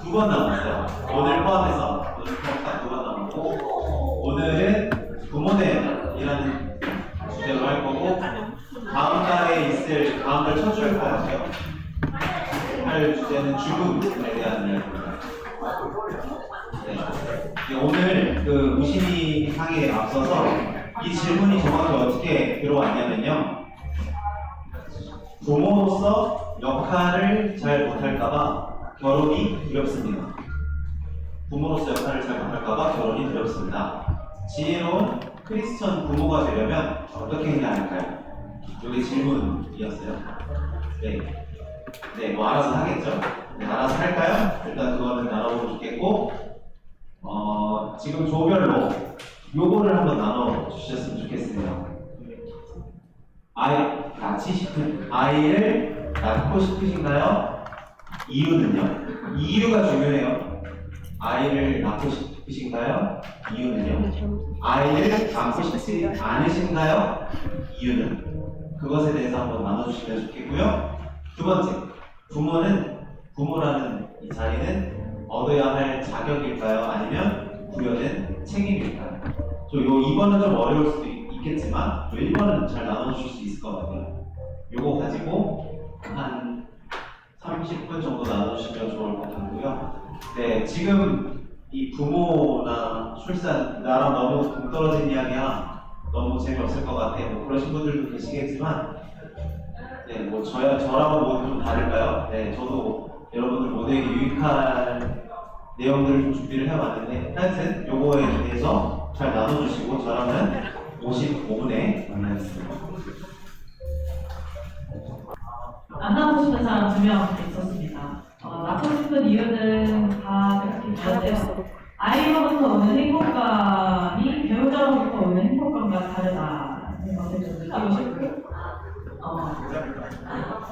두 번 남았어요. 오늘 포함해서 딱 두 번 남았고, 오늘은 부모님이라는 주제로 할 거고, 다음 달에 있을, 다음 달 첫 주일 것 같아요. 할 주제는 죽음에 대한 이야기입니다. 네. 오늘 그 무심히 상에 앞서서 이 질문이 정확히 어떻게 들어왔냐면요. 부모로서 역할을 잘 못할까봐 결혼이 두렵습니다. 부모로서 역할을 잘 못할까봐 결혼이 두렵습니다. 지혜로운 크리스천 부모가 되려면 어떻게 해야 할까요? 이게 질문이었어요. 네. 네, 뭐 알아서 하겠죠? 네, 알아서 할까요? 일단 그거는 나눠보면 좋겠고, 지금 조별로 요거를 한번 나눠주셨으면 좋겠어요. 아이를 낳고 싶으신가요? 이유는요? 이유가 중요해요. 아이를 낳고 싶으신가요? 이유는요? 아이를 낳고 싶지 않으신가요? 이유는? 그것에 대해서 한번 나눠주시면 좋겠고요. 두 번째, 부모라는 이 자리는 얻어야 할 자격일까요? 아니면 부여된 책임일까요? 요 2번은 좀 어려울 수도 있겠지만, 요 1번은 잘 나눠주실 수 있을 것 같아요. 요거 가지고 한 30분 정도 나눠주시면 좋을 것 같고요. 네, 지금 이 부모나 출산, 나랑 너무 동떨어진 이야기야 너무 재미없을 것 같아요. 뭐 그러신 분들도 계시겠지만, 네, 뭐 저라고 모두 좀 다를까요? 네, 저도 여러분들 모두에게 유익한 내용들을 좀 준비를 해봤는데, 하여튼 요거에 대해서 잘 나눠주시고 저랑은 55분에 만나겠습니다. 안 낳고 싶은 사람 2명 있었습니다. 낳고 싶은 이유는 다 이렇게 있는데요. 아이로부터 오는 행복감이 배우자로부터 오는 행복감과 다르다는 것을 좀 느끼고 싶고,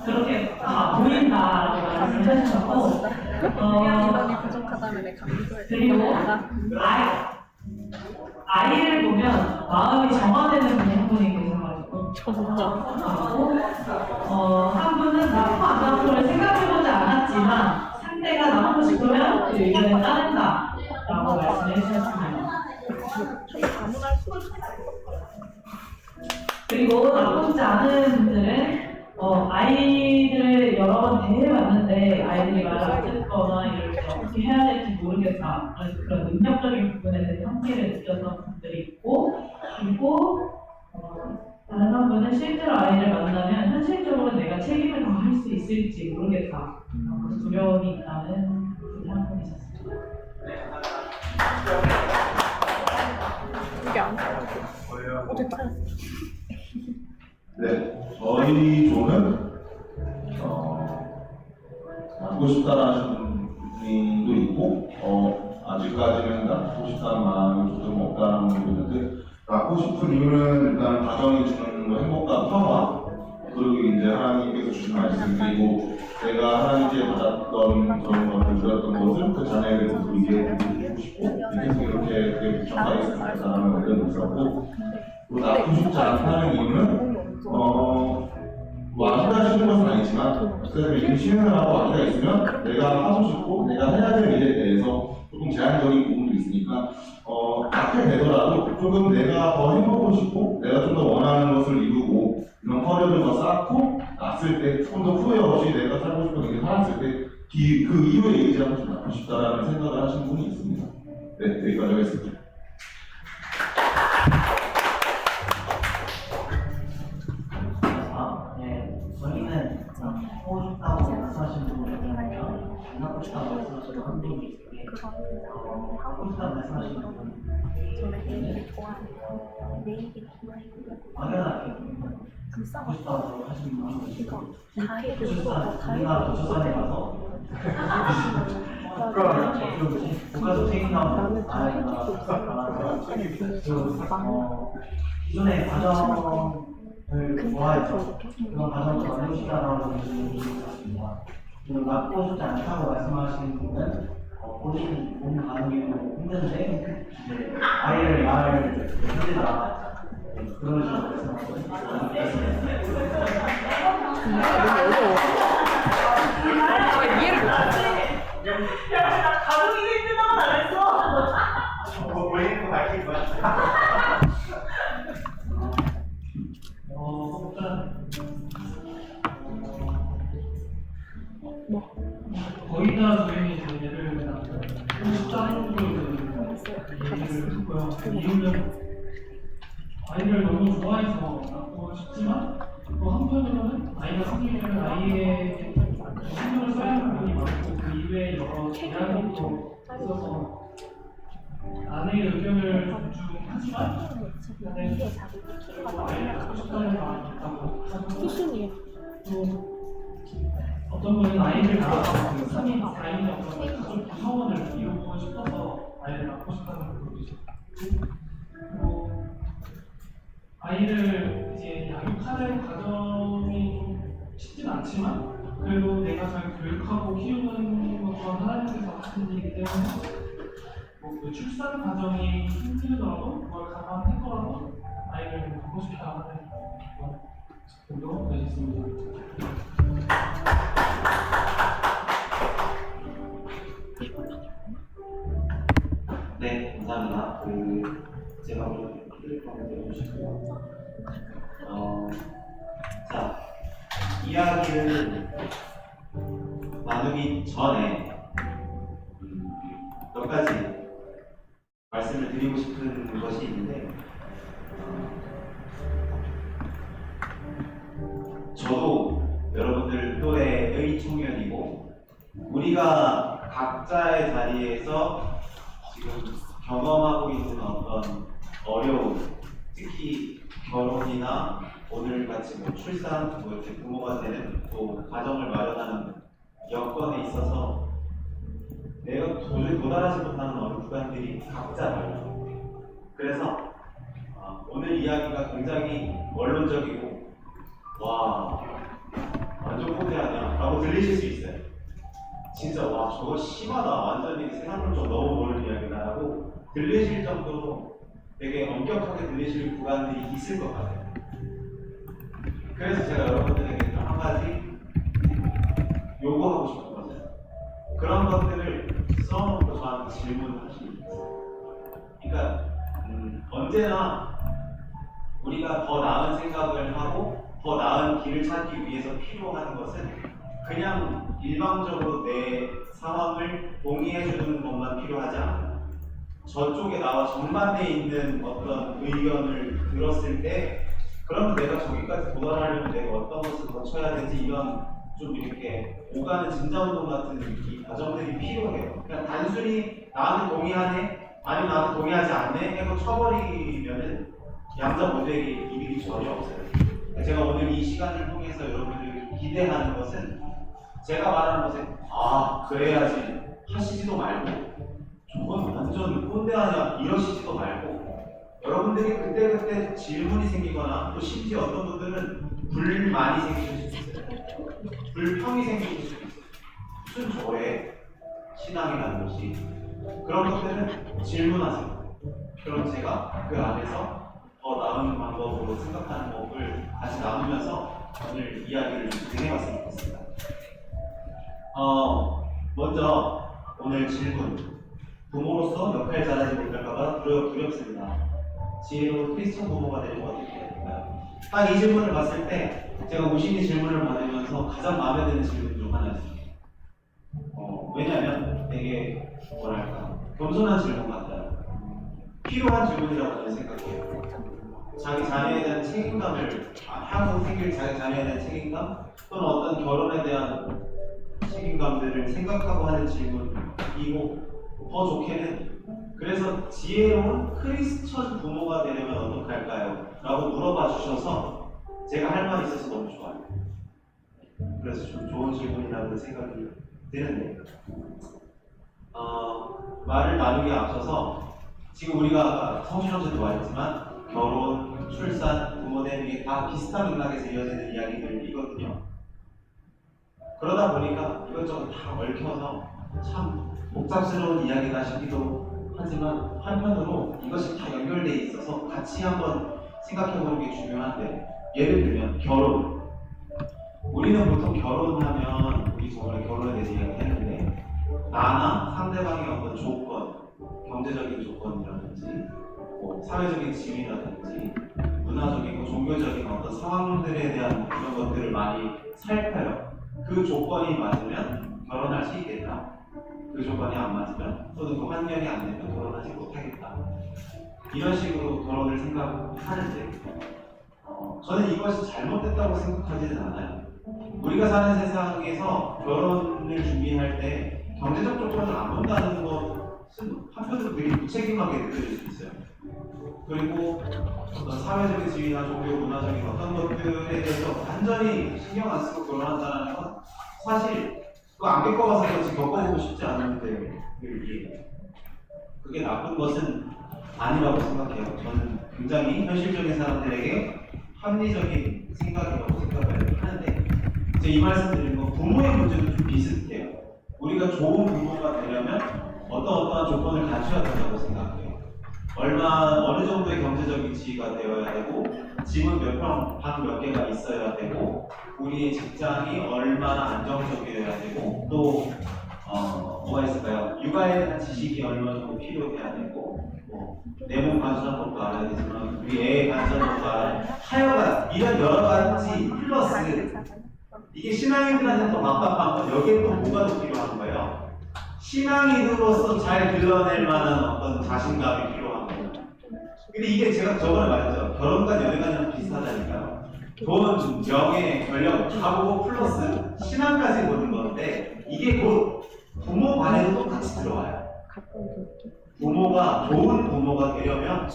그렇게 보인다라고 말씀을 하셨고, 그리고 아이를 보면 마음이 정화되는 분이 한 분이 계셔가지고, 한 분은 낳고 안 낳고를 생각해보지 않았지만 상대가 낳고 싶으면 그 의견에 따른다라고 말씀을 해주셨습니다. 그리고 낳고 싶지 않은 분들은 아이들을 여러 번 대해봤는데 아이들이 말을 안 듣거나 이럴 때 어떻게 해야 될지 모르겠다. 그런 능력적인 부분에 대해서 한계를 느꼈던 분들이 있고, 그리고 다른 한 분은 실제로 아이를 만나면 현실적으로 내가 책임을 다 할 수 있을지 모르겠다. 두려움이 있다는 분이 한 분이셨습니다. 이게 안 살아요. 됐다. 네, 저희 조는 낳고 싶다라는 분도 있고, 아직까지는 낳고 싶다는 마음이 조금 없다는 분도 있는데, 낳고 싶은 이유는 일단 가정이 주는 뭐 행복과 평화, 그리고 이제 하나님께서 주신 말씀, 그리고 내가 하나님께 받았던 그런 것을 누렸던 것을 그 자녀에게 누리게 해주고 싶고, 그래서 이렇게 붙여가 있었다는 의견이 있었고, 그리고 낳고 싶지 않다는 이유는 뭐 아무나 쉬는 것은 아니지만, 그래서 임신을 하고 아기가 있으면 내가 하고 싶고 내가 해야 될 일에 대해서 조금 제한적인 부분도 있으니까, 낳게 되더라도 조금 내가 더 해보고 싶고 내가 좀 더 원하는 것을 이루고 이런 커리어를 더 쌓고 낳았을 때 조금 더 후회 없이 내가 살고 싶은 일을 살았을 때 그 이후에 의지하고 좀 낳고 싶다라는 생각을 하시는 분이 있습니다. 네, 여기까지 하겠습니다. 저희는 하고 싶다고 말씀하시는 분이 있는데요. 안 하고 싶다고 말씀하시는 한 분이 있는데, 하고 싶다고 말씀하시는 분은 막연하게 하고 싶다고 하시는 분이 있고, 우리가 도서관에 가서 국가적 책임감 기존의 과정을 좋아해서 그런 과정을 만들고 싶다라고 말씀을 주셨습니다. 낳고 싶지 않다고 말씀하시는 분은 본인 몸 가누기도 힘든데 이제 아이를 낳을 힘들다 그런 식으로 말씀하시는 이해를 못해. A나 조인이 이제 예를 들면 싶다는 쪽으로 얘기를 했고요. 이유는 아이를 너무 좋아해서 낳고 싶지만 또 한편으로는 아이가 생기면 아이의 신경을 써야 하는 부분이 많고 그 이외에 여러 제약도 있어서 아내의 의견을 존중하지만 아이를 갖고 싶다는 마음이 있다고 하고 또 어떤 분은 아이를 낳아서 3인, 4인의 어떤 가족 구성원을 이루고 싶어서 아이를 낳고 싶다는 분도 있고 그리고 아이를 이제 양육하는 과정이 좀 쉽진 않지만 그래도 내가 잘 교육하고 키우는 것 또한 하나님께서 하시는 일이기 때문에 그 출산 과정이 힘들더라도 그걸 감안했더라도 아이를 갖고 싶다 하는 정도 되겠습니다. 네, 감사합니다. 제가 오늘 피드백을 드려주시고요. 자, 이야기를 나누기 전에 몇 가지 말씀을 드리고 싶은 것이 있는데, 저도 여러분들 또래의 청년이고, 우리가 각자의 자리에서 지금 경험하고 있는 어떤 어려움, 특히 결혼이나 오늘같이 출산, 이렇게 부모가 되는 또 가정을 마련하는 여건에 있어서 내가 도저히 도달하지 못하는 어느 구간들이 각자 달라요. 그래서 오늘 이야기가 굉장히 원론적이고 와 완전 코대하냐 라고 들리실 수 있어요. 진짜 와 저거 심하다, 완전히 생각을 좀 너무 모르는 이야기다 라고 들리실 정도로 되게 엄격하게 들리실 구간들이 있을 것 같아요. 그래서 제가 여러분들에게 한 가지 요구하고 싶은 것은 그런 것들을 써놓고 저한테 질문하시는 거예요. 그러니까 언제나 우리가 더 나은 생각을 하고 더 나은 길을 찾기 위해서 필요한 것은 그냥 일방적으로 내 상황을 동의해주는 것만 필요하지 않아요. 저쪽에 나와 정반대에 있는 어떤 의견을 들었을 때 그러면 내가 저기까지 도달하려면 내가 어떤 것을 거쳐야 되지, 이런 좀 이렇게 오가는 진자운동 같은 이 과정들이 필요해요. 그냥 단순히 나한테 동의하네 아니면 나한테 동의하지 않네 하고 쳐버리면은 양자 모두에게 이득이 전혀 없어요. 제가 오늘 이 시간을 통해서 여러분들에게 기대하는 것은 제가 말하는 것에 그래야지 하시지도 말고 저건 완전 꼰대하냐 이러시지도 말고 여러분들이 그때그때 질문이 생기거나 또 심지어 어떤 분들은 불만이 생기실 수 있어요. 불평이 생기실 수 있어요. 무슨 저의 신앙이라는 것이 그런 것들은 질문하세요. 그럼 제가 그 안에서 더 나은 방법으로 생각하는 법을 같이 나누면서 오늘 이야기를 진행해봤으면 좋겠습니다. 먼저 오늘 질문, 부모로서 역할 잘하지 못할까봐 두렵습니다. 지혜로운 크리스천 부모가 되면 어떻게 해야 될까요? 딱 이 질문을 봤을 때 제가 무심히 질문을 받으면서 가장 마음에 드는 질문 중 하나였습니다. 왜냐하면 되게 뭐랄까 겸손한 질문 같아요. 필요한 질문이라고 저는 생각해요. 자기 자녀에 대한 책임감을 향후 생길 자기 자녀에 대한 책임감 또는 어떤 결혼에 대한 책임감들을 생각하고 하는 질문이고 더 좋게는 그래서 지혜로운 크리스천 부모가 되려면 어떻게 할까요? 라고 물어봐 주셔서 제가 할 말이 있어서 너무 좋아요. 그래서 좀 좋은 질문이라는 생각이 드는데 말을 나누기에 앞서서 지금 우리가 성실형제도 말했지만 결혼, 출산, 부모 되는 게 다 비슷한 맥락에서 이어지는 이야기들이거든요. 그러다 보니까 이것저것 다 얽혀서 참 복잡스러운 이야기다 싶기도 하지만 한편으로 이것이 다 연결되어 있어서 같이 한번 생각해보는 게 중요한데 예를 들면 결혼. 우리는 보통 결혼하면 우리 저번에 결혼에 대해서 이야기했는데 나나 상대방의 어떤 조건, 경제적인 조건이라든지 사회적인 지위라든지 문화적이고 종교적인 어떤 상황들에 대한 그런 것들을 많이 살펴요. 그 조건이 맞으면 결혼할 수 있겠다. 그 조건이 안 맞으면 또는 그 환경이 안 되면 결혼하지 못하겠다. 이런 식으로 결혼을 생각하는데 저는 이것이 잘못됐다고 생각하지는 않아요. 우리가 사는 세상에서 결혼을 준비할 때 경제적 조건을 안 본다는 것은 한편으로 되게 무책임하게 느껴질 수 있어요. 그리고 어떤 사회적인 지위나 종교, 문화적인 어떤 것들에 대해서 완전히 신경 안 쓰고 결혼한다는 건 사실 그거 안 겪어봐서 그렇지 겪어보고 싶지 않은데 그게 나쁜 것은 아니라고 생각해요. 저는 굉장히 현실적인 사람들에게 합리적인 생각이라고 생각을 하는데 제가 이 말씀 드리는 건 부모의 문제도 좀 비슷해요. 우리가 좋은 부모가 되려면 어떠한 조건을 갖춰야 된다고 생각해요. 어느 정도의 경제적인 지위가 되어야 되고 집은 방 몇 개가 있어야 되고 우리의 직장이 얼마나 안정적이어야 되고 또 뭐가 있을까요? 육아에 대한 지식이 얼마 정도 필요해야 되고 내 몸 간수한 것도 알아야 되지만 우리 애 간수한 것도 알아야 되고 하여간 이런 여러 가지 플러스 이게 신앙인들한테 더 막박한 건 여기에 또 뭐가 더 필요한 거예요? 신앙인으로서 잘 드러낼 만한 어떤 자신감이 필요한 거예요. 근데 이게 제가 저번에 말했죠. 결혼과 연애가 비슷하다니까요. 돈, 명예, 권력 다 보고 플러스 신앙까지 보는 건데 이게 곧 부모 반에도 똑같이 들어와요. 부모가 좋은 부모가 되려면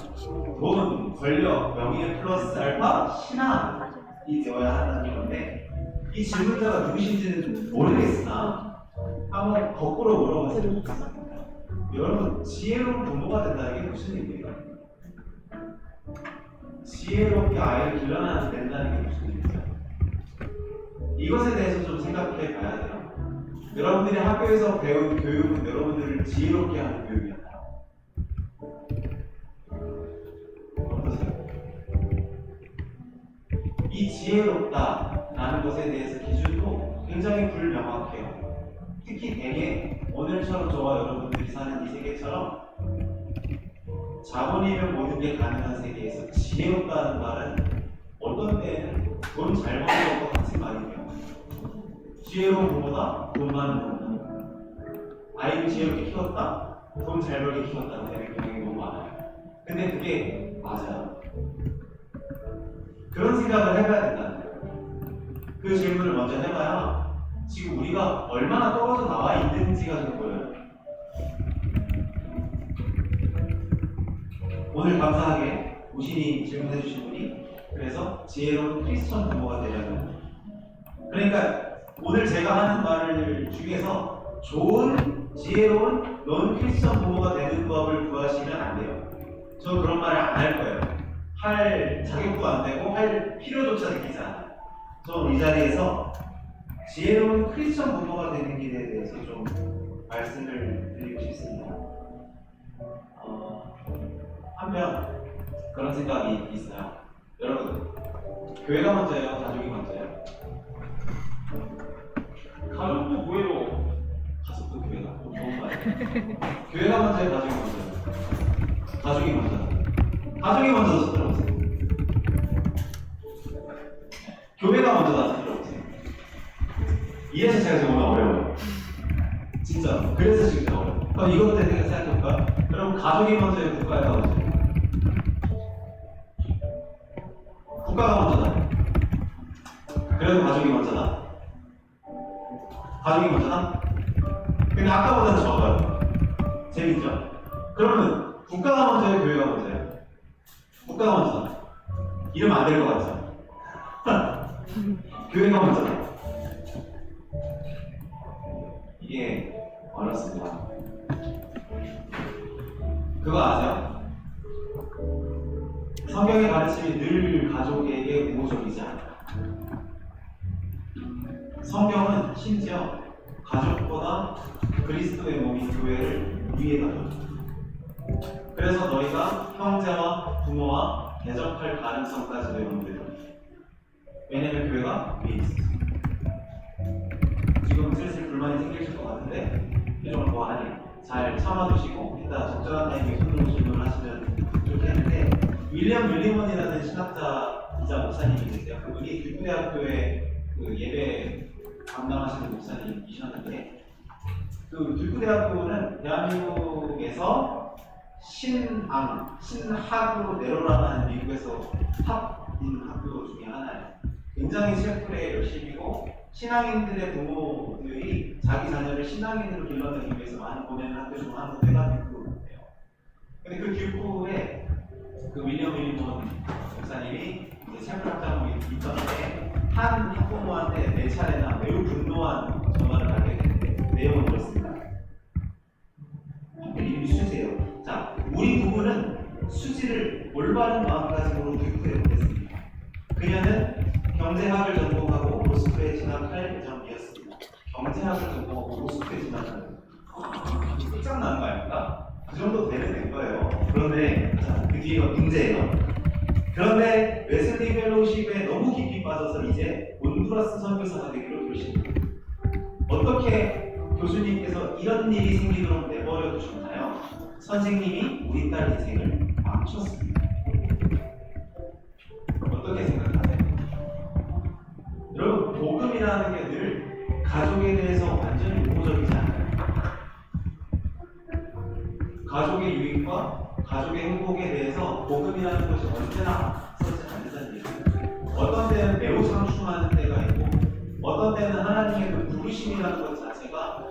돈, 권력, 명예 플러스 알파 신앙이 되어야 한다는 건데 이 질문자가 누구신지는 모르겠으나 한번 거꾸로 물어봤으면 좋겠습니다. 여러분 지혜로운 부모가 된다는 게 무슨 의미예요? 지혜롭게 아이를 길러내야 된다는 게 무슨 의미예요? 이것에 대해서 좀 생각해 봐야 돼요. 여러분들이 학교에서 배운 교육은 여러분들을 지혜롭게 하는 교육이었다. 어떠세요? 이 지혜롭다라는 것에 대해서 기준도 굉장히 불명확해요. 특히 대개 오늘처럼 저와 여러분들이 사는 이 세계처럼 자본이면 모든 게 가능한 세계에서 지혜롭다는 말은 어떤 때에는 돈 잘 버는 것과 같은 말이에요. 지혜로운 부모다, 돈 많은 부모다. 아이를 지혜롭게 키웠다, 돈 잘 벌게 키웠다는 되는 경향이 너무 많아요. 근데 그게 맞아요. 그런 생각을 해봐야 된다는 거예요. 그 질문을 먼저 해봐야 지금 우리가 얼마나 떨어져 나와 있는지가 좀 보여요. 오늘 감사하게 우신이 질문해 주신 분이 그래서 지혜로운 크리스천 부모가 되려면 그러니까 오늘 제가 하는 말 중에서 좋은 지혜로운 넌 크리스천 부모가 되는 법을 구하시면 안 돼요. 저 그런 말을 안 할 거예요. 할 자격도 안 되고 할 필요조차 느끼지 않아요. 저 이 자리에서 지혜로운 크리스천 부모가 되는 길에 대해서 좀 말씀을 드리고 싶습니다. 한편 그런 생각이 있어요. 여러분, 교회가 먼저예요? 가족이 먼저예요? 가족도 교회로 가족도 교회가 좋은 말이에요. 교회가 먼저예요? 가족이 먼저예요? 가족이 먼저. 가족이 먼저 손 들어보세요. 교회가 먼저다 손 들어보세요. 이래서 제가 지금 오늘 어려워요. 진짜. 그래서 지금 제가 어려워요. 그럼 이것 때문에 생각해볼까요? 여러분, 가족이 먼저예요? 국가가 먼저예요? 국가가 먼저다. 그래도 가족이 먼저다. 가족이 먼저다? 근데 아까보다는 적어요. 재밌죠? 그러면 국가가 먼저예요? 교회가 먼저예요? 국가가 먼저다. 이러면 안 될 것 같죠? 교회가 먼저다. 이게 어렵습니다. 그거 아세요? 성경의 가르침이 늘 가족에게 우호적이지 않아요. 성경은 심지어 가족보다 그리스도의 몸인 교회를 위에다 둬요. 그래서 너희가 형제와 부모와 대적할 가능성까지도 여러분들이 왜냐면 교회가 위에 있어요. 지금 슬슬 불만이 생기실 것 같은데 좀 아니 잘 참아두시고 이따 적절한 타이밍에 손들고 질문하시면 좋겠는데 윌리엄 윌리먼이라는 신학자이자 목사님이 계세요. 그분이 교대학교에 그 예배 감당하시는 목사님이셨는데 그 듀크대학교는 대한민국에서 신학으로 내려라는 미국에서 탑 있는 학교 중에 하나예요. 굉장히 셰프에 열심히고 신앙인들의 부모들이 자기 자녀를 신앙인으로 길러내기 위해서 많이 보내는 학교 중 한 군데가 듀크예요. 근데 그 듀크에 그 윌리엄 윌리먼 목사님이 이제 셰프 학장으로 있던데 한 학부모한테 4차례나 매우 분노한 전화를 하게 됐는데 내용은 그렇습니다. 이름이 수지예요. 자, 우리 부부는 수지를 올바른 마음가짐으로 듀크에 보냈습니다. 그녀는 경제학을 전공하고 로스쿨에 진학할 예정이었습니다. 경제학을 전공하고 로스쿨에 진학하는 끝장난 거 아닙니까? 그 정도 되는 거예요. 그런데 자, 그 뒤가 문제예요. 그런데 웨슬리 펠로우십에 너무 깊이 빠져서 이제 온두라스 선교사가 되기로 결심합니다. 어떻게 교수님께서 이런 일이 생기도록 내버려 두셨나요? 선생님이 우리 딸 인생을 망쳤습니다. 어떻게 생각하세요? 여러분, 복음이라는 게 늘 가족에 대해서 완전히 우호적이지 않아요. 가족의 유익과 가족의 행복에 대해서 복음이라는 것이 언제나 서지 않는다는 얘기예요. 어떤 때는 매우 상충하는 때가 있고 어떤 때는 하나님의 그 부르심이라는 것 자체가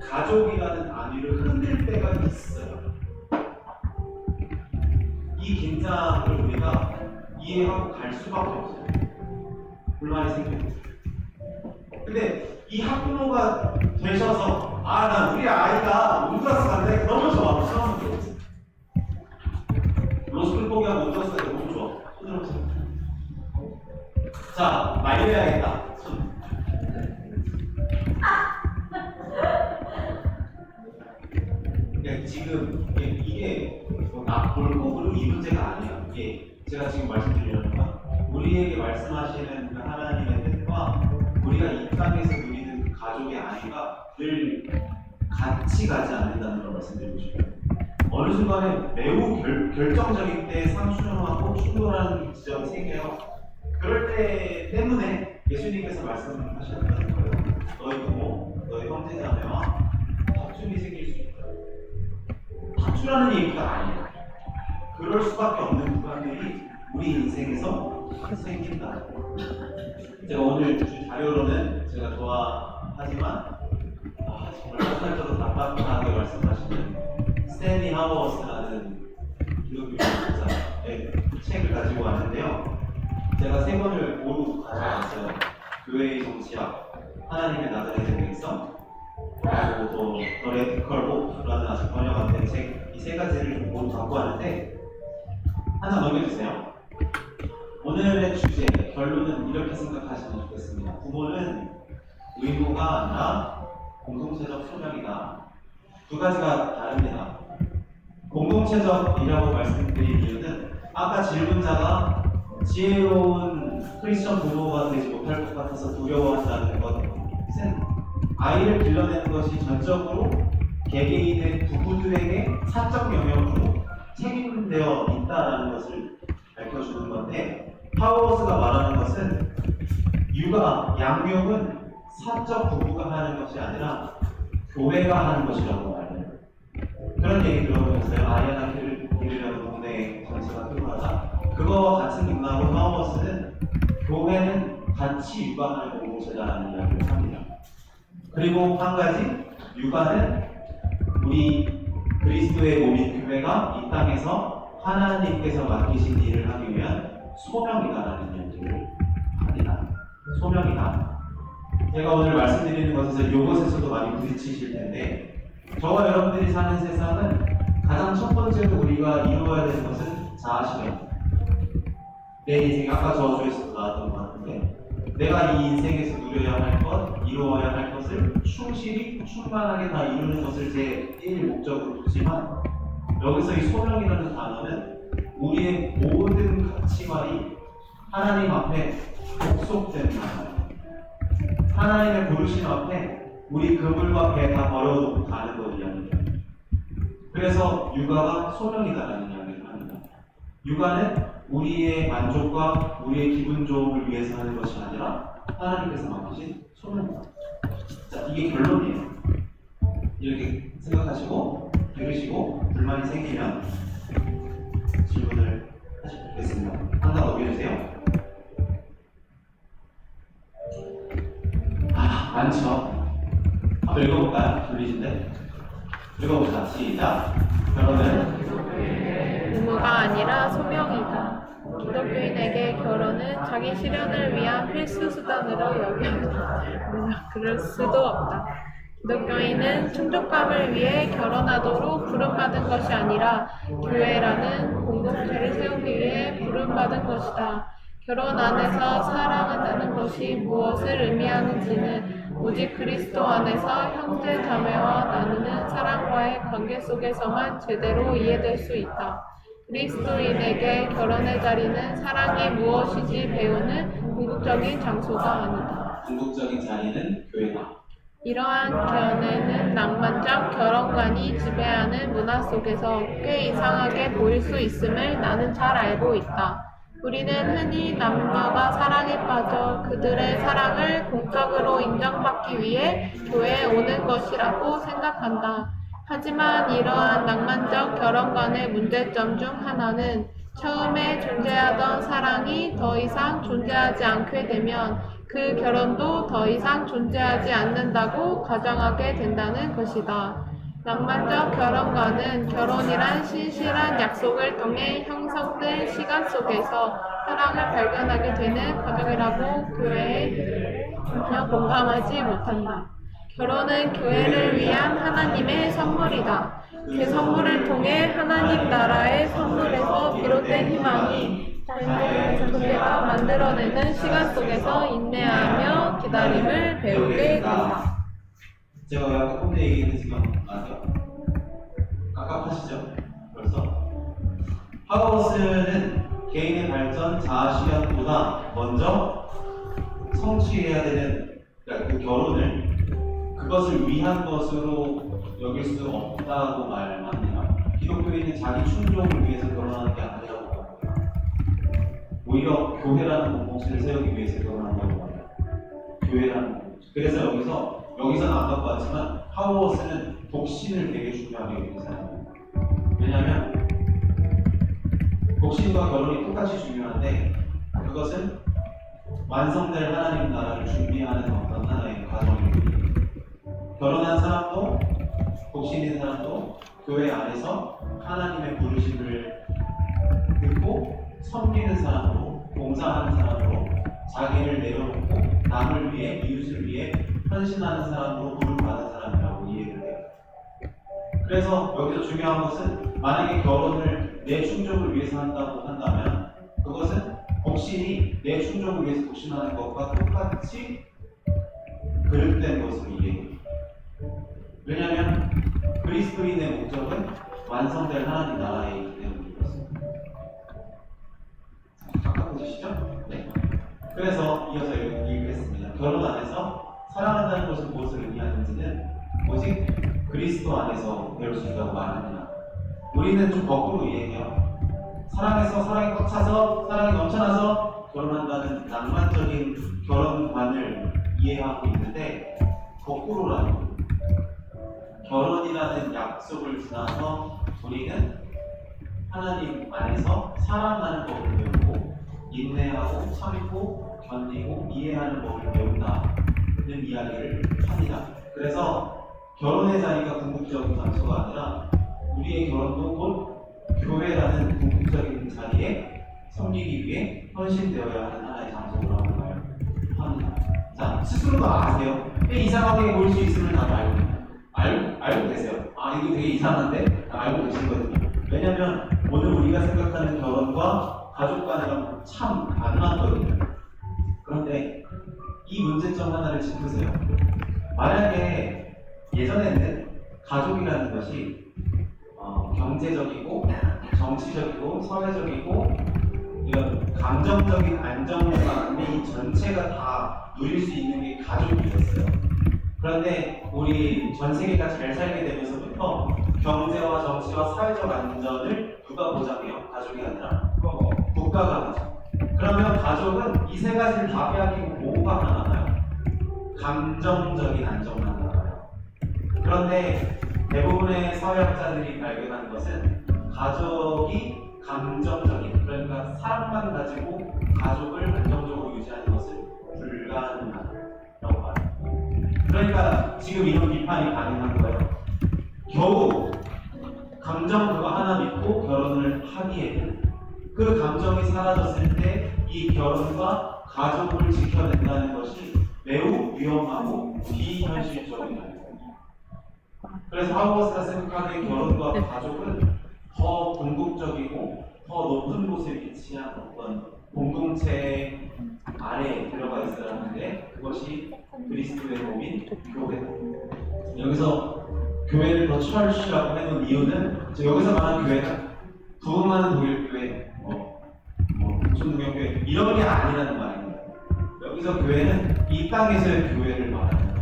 가족이라는 안위를 흔들 때가 있어요. 이 긴장을 우리가 이해하고 갈 수밖에 없어요. 불만이 생깁니다. 근데 이 학부모가 되셔서 나 우리 아이가 온두라스 간다니까 너무 좋아. 무슨 하면 되겠지? 로스쿨 포기하고 온두라스 가니까 너무 좋아. 손 들어보세요. 자, 말려야겠다. 손. 지금 이게 나 볼고 그리고 이 문제가 아니에요. 이게 제가 지금 말씀드리려는 건 우리에게 말씀하시는 그 하나님의 뜻과 우리가 이 땅에서 누리는 그 가족의 안위가 늘 같이 가지 않는다는 걸 말씀드리고 싶어요. 어느 순간에 매우 결정적인 때 상충하고 충돌하는 지점이 생겨요. 그럴 때 때문에 예수님께서 말씀하셨다는 거예요. 너희 부모, 너희 형제자매와 다툼이 생길 수 있다. 다투라는 얘기가 아니에요. 그럴 수밖에 없는 구간들이 우리 인생에서 생긴다. 제가 오늘 준 자료로는 제가 좋아하지만 정말 사실적으로 답답하게 말씀하시는 스탠리 하워스라는 기독교 목사의 책을 가지고 왔는데요. 제가 3권을 모두 가져왔어요. 교회의 정치학, 하나님의 나자렛의 백성, 그리고 또 The Red Curve라는 아주 번역 안 된 책, 이 3가지를 모두 갖고 왔는데 하나 넘겨주세요. 오늘의 주제, 결론은 이렇게 생각하시면 좋겠습니다. 부모는 의무가 아니라 공동체적 소명이다. 두 가지가 다릅니다. 공동체적이라고 말씀드린 이유는 아까 질문자가 지혜로운 크리스천 부모가 되지 못할 것 같아서 두려워한다는 것은 아이를 길러내는 것이 전적으로 개개인의 부부들에게 사적 영역으로 책임되어 있다는 것을 밝혀주는 건데, 파워워스가 말하는 것은 육아, 양육은 사적 부부가 하는 것이 아니라 교회가 하는 것이라고 말해요. 그런 얘기 들어보셨어요? 아이하나 기르려는 동네 전체가 필요하다. 그거와 같은 맥락으로 파워워스는 교회는 같이 육아하는 공동체다라는 이야기를 합니다. 그리고 한 가지, 육아는 우리 그리스도의 몸인 교회가 이 땅에서 하나님께서 맡기신 일을 하기 위한 소명이다라는 이야기를 합니다. 소명이다. 제가 오늘 말씀드리는 것에서 이것에서도 많이 부딪히실 텐데, 저와 여러분들이 사는 세상은 가장 첫 번째로 우리가 이루어야 되는 것은 자아실현. 내 인생, 아까 저주에서도 나왔던 것 같은데, 내가 이 인생에서 누려야 할 것, 이루어야 할 것을 충실히, 충만하게 다 이루는 것을 제 1 목적으로 두지만, 여기서 이 소명이라는 단어는 우리의 모든 가치관이 하나님 앞에 복속되는 단어예요. 하나님의 부르심 앞에 우리 그물과 배 다 버려두고 가는 것 이야기입니다. 그래서 육아가 소명이다라는 이야기를 합니다. 육아는 우리의 만족과 우리의 기분 좋음을 위해서 하는 것이 아니라 하나님께서 맡기신 소명이다. 자, 이게 결론이에요. 이렇게 생각하시고 들으시고 불만이 생기면 질문을 하시겠습니다. 한번 넘겨주세요. 많죠. 한번 읽어볼까요? 들리신데? 읽어보자. 시작. 결혼은 의무가 아니라 소명이다. 기독교인에게 결혼은 자기 실현을 위한 필수 수단으로 여겨진다. 그럴 수도 없다. 기독교인은 충족감을 위해 결혼하도록 부름받은 것이 아니라 교회라는 공동체를 세우기 위해 부름받은 것이다. 결혼 안에서 사랑한다는 것이 무엇을 의미하는지는 오직 그리스도 안에서 형제 자매와 나누는 사랑과의 관계 속에서만 제대로 이해될 수 있다. 그리스도인에게 결혼의 자리는 사랑이 무엇인지 배우는 궁극적인 장소가 아니다. 궁극적인 자리는 교회다. 이러한 견해는 낭만적 결혼관이 지배하는 문화 속에서 꽤 이상하게 보일 수 있음을 나는 잘 알고 있다. 우리는 흔히 남녀가 사랑에 빠져 그들의 사랑을 공적으로 인정받기 위해 교회에 오는 것이라고 생각한다. 하지만 이러한 낭만적 결혼관의 문제점 중 하나는 처음에 존재하던 사랑이 더 이상 존재하지 않게 되면 그 결혼도 더 이상 존재하지 않는다고 가정하게 된다는 것이다. 낭만적 결혼관은 결혼이란 신실한 약속을 통해 형성된 시간 속에서 사랑을 발견하게 되는 과정이라고 교회에 전혀 공감하지 못한다. 결혼은 교회를 위한 하나님의 선물이다. 그 선물을 통해 하나님 나라의 선물에서 비롯된 희망이 자신의 자손들과 만들어내는 시간 속에서 인내하며 기다림을 배우게 된다. 제가 왜 아까 꼰대 얘기했는지 지금 아세요? 깝깝하시죠? 벌써? 하우스는 개인의 발전, 자아 실현보다 먼저 성취해야 되는, 그러니까 그 결혼을 그것을 위한 것으로 여길 수 없다고 말합니다. 기독교인은 자기 충족을 위해서 결혼하는 게 아니라고 합니다. 오히려 교회라는 공동체를 세우기 위해서 결혼한다고 합니다. 교회라는 공동체. 그래서 여기서는 안 갖고 왔지만 하우어스는 독신을 되게 중요하게 여기는 사람입니다. 왜냐하면 독신과 결혼이 똑같이 중요한데 그것은 완성될 하나님 나라를 준비하는 어떤 하나의 과정입니다. 결혼한 사람도 독신인 사람도 교회 안에서 하나님의 부르심을 듣고 섬기는 사람으로, 봉사하는 사람으로 자기를 내려놓고 남을 위해, 이웃을 위해 헌신하는 사람으로 부름받은 사람이라고 이해를 해요. 그래서 여기서 중요한 것은 만약에 결혼을 내 충족을 위해서 한다고 한다면 그것은 독신이 내 충족을 위해서 독신하는 것과 똑같이 그릇된 것으로 이해해요. 왜냐하면 그리스도인의 목적은 완성될 하나님 나라에 있기 때문에 그렇습니다. 가까워지시죠? 네. 그래서 이어서 얘기했습니다. 결혼 안에서 사랑한다는 것은 무엇을 의미하는지는 오직 그리스도 안에서 배울 수 있다고 말합니다. 우리는 좀 거꾸로 이해해요. 사랑에서 사랑이 꽉 차서 사랑이 넘쳐나서 결혼한다는 낭만적인 결혼관을 이해하고 있는데 거꾸로라는 거예요. 결혼이라는 약속을 지나서 우리는 하나님 안에서 사랑하는 법을 배우고 인내하고 참고 견디고 이해하는 법을 배운다는 이야기를 합니다. 그래서 결혼의 자리가 궁극적인 장소가 아니라 우리의 결혼도 곧 교회라는 궁극적인 자리에 섬기기 위해 헌신되어야 하는 하나의 장소라고 합니다. 자, 스스로도 아세요? 꽤 이상하게 보일 수 있음을 다들 알고 계세요. 아, 이거 되게 이상한데? 알고 계시거든요. 왜냐면 오늘 우리가 생각하는 결혼과 가족 관계가 참 안 맞거든요. 그런데 이 문제점 하나를 짚으세요. 만약에 예전에는 가족이라는 것이 경제적이고 정치적이고 사회적이고 이런 감정적인 안정감이 전체가 다 누릴 수 있는 게 가족이었어요. 그런데 우리 전 세계가 잘 살게 되면서부터 경제와 정치와 사회적 안전을 누가 보장해요? 가족이 아니라 국가가 하죠. 그러면 가족은 이 세 가지를 다 빼앗기고 뭐가 하나 남아요? 감정적인 안정만 남아요. 그런데 대부분의 사회학자들이 발견한 것은 가족이 감정적인, 그러니까 사랑만 가지고 가족을 안정적으로 유지하는 것을 불가능하다고 말합니다. 그러니까 지금 이런 비판이 가능한 거예요. 겨우 감정 그거 하나 믿고 결혼을 하기에는 그 감정이 사라졌을 때 이 결혼과 가족을 지켜낸다는 것이 매우 위험하고 비현실적인 거예요. 그래서 하버스가 생각하기에 결혼과 가족은 더 궁극적이고 더 높은 곳에 위치한 어떤 공동체 아래에 들어가 있어야 하는데 그것이 그리스도의 몸인 교회다. 여기서 교회를 더 철시라고 해놓은 이유는 여기서 말하는 교회가 부흥하는 독일교회, 순동교회 이런 게 아니라는 말입니다. 여기서 교회는 이 땅에서의 교회를 말합니다.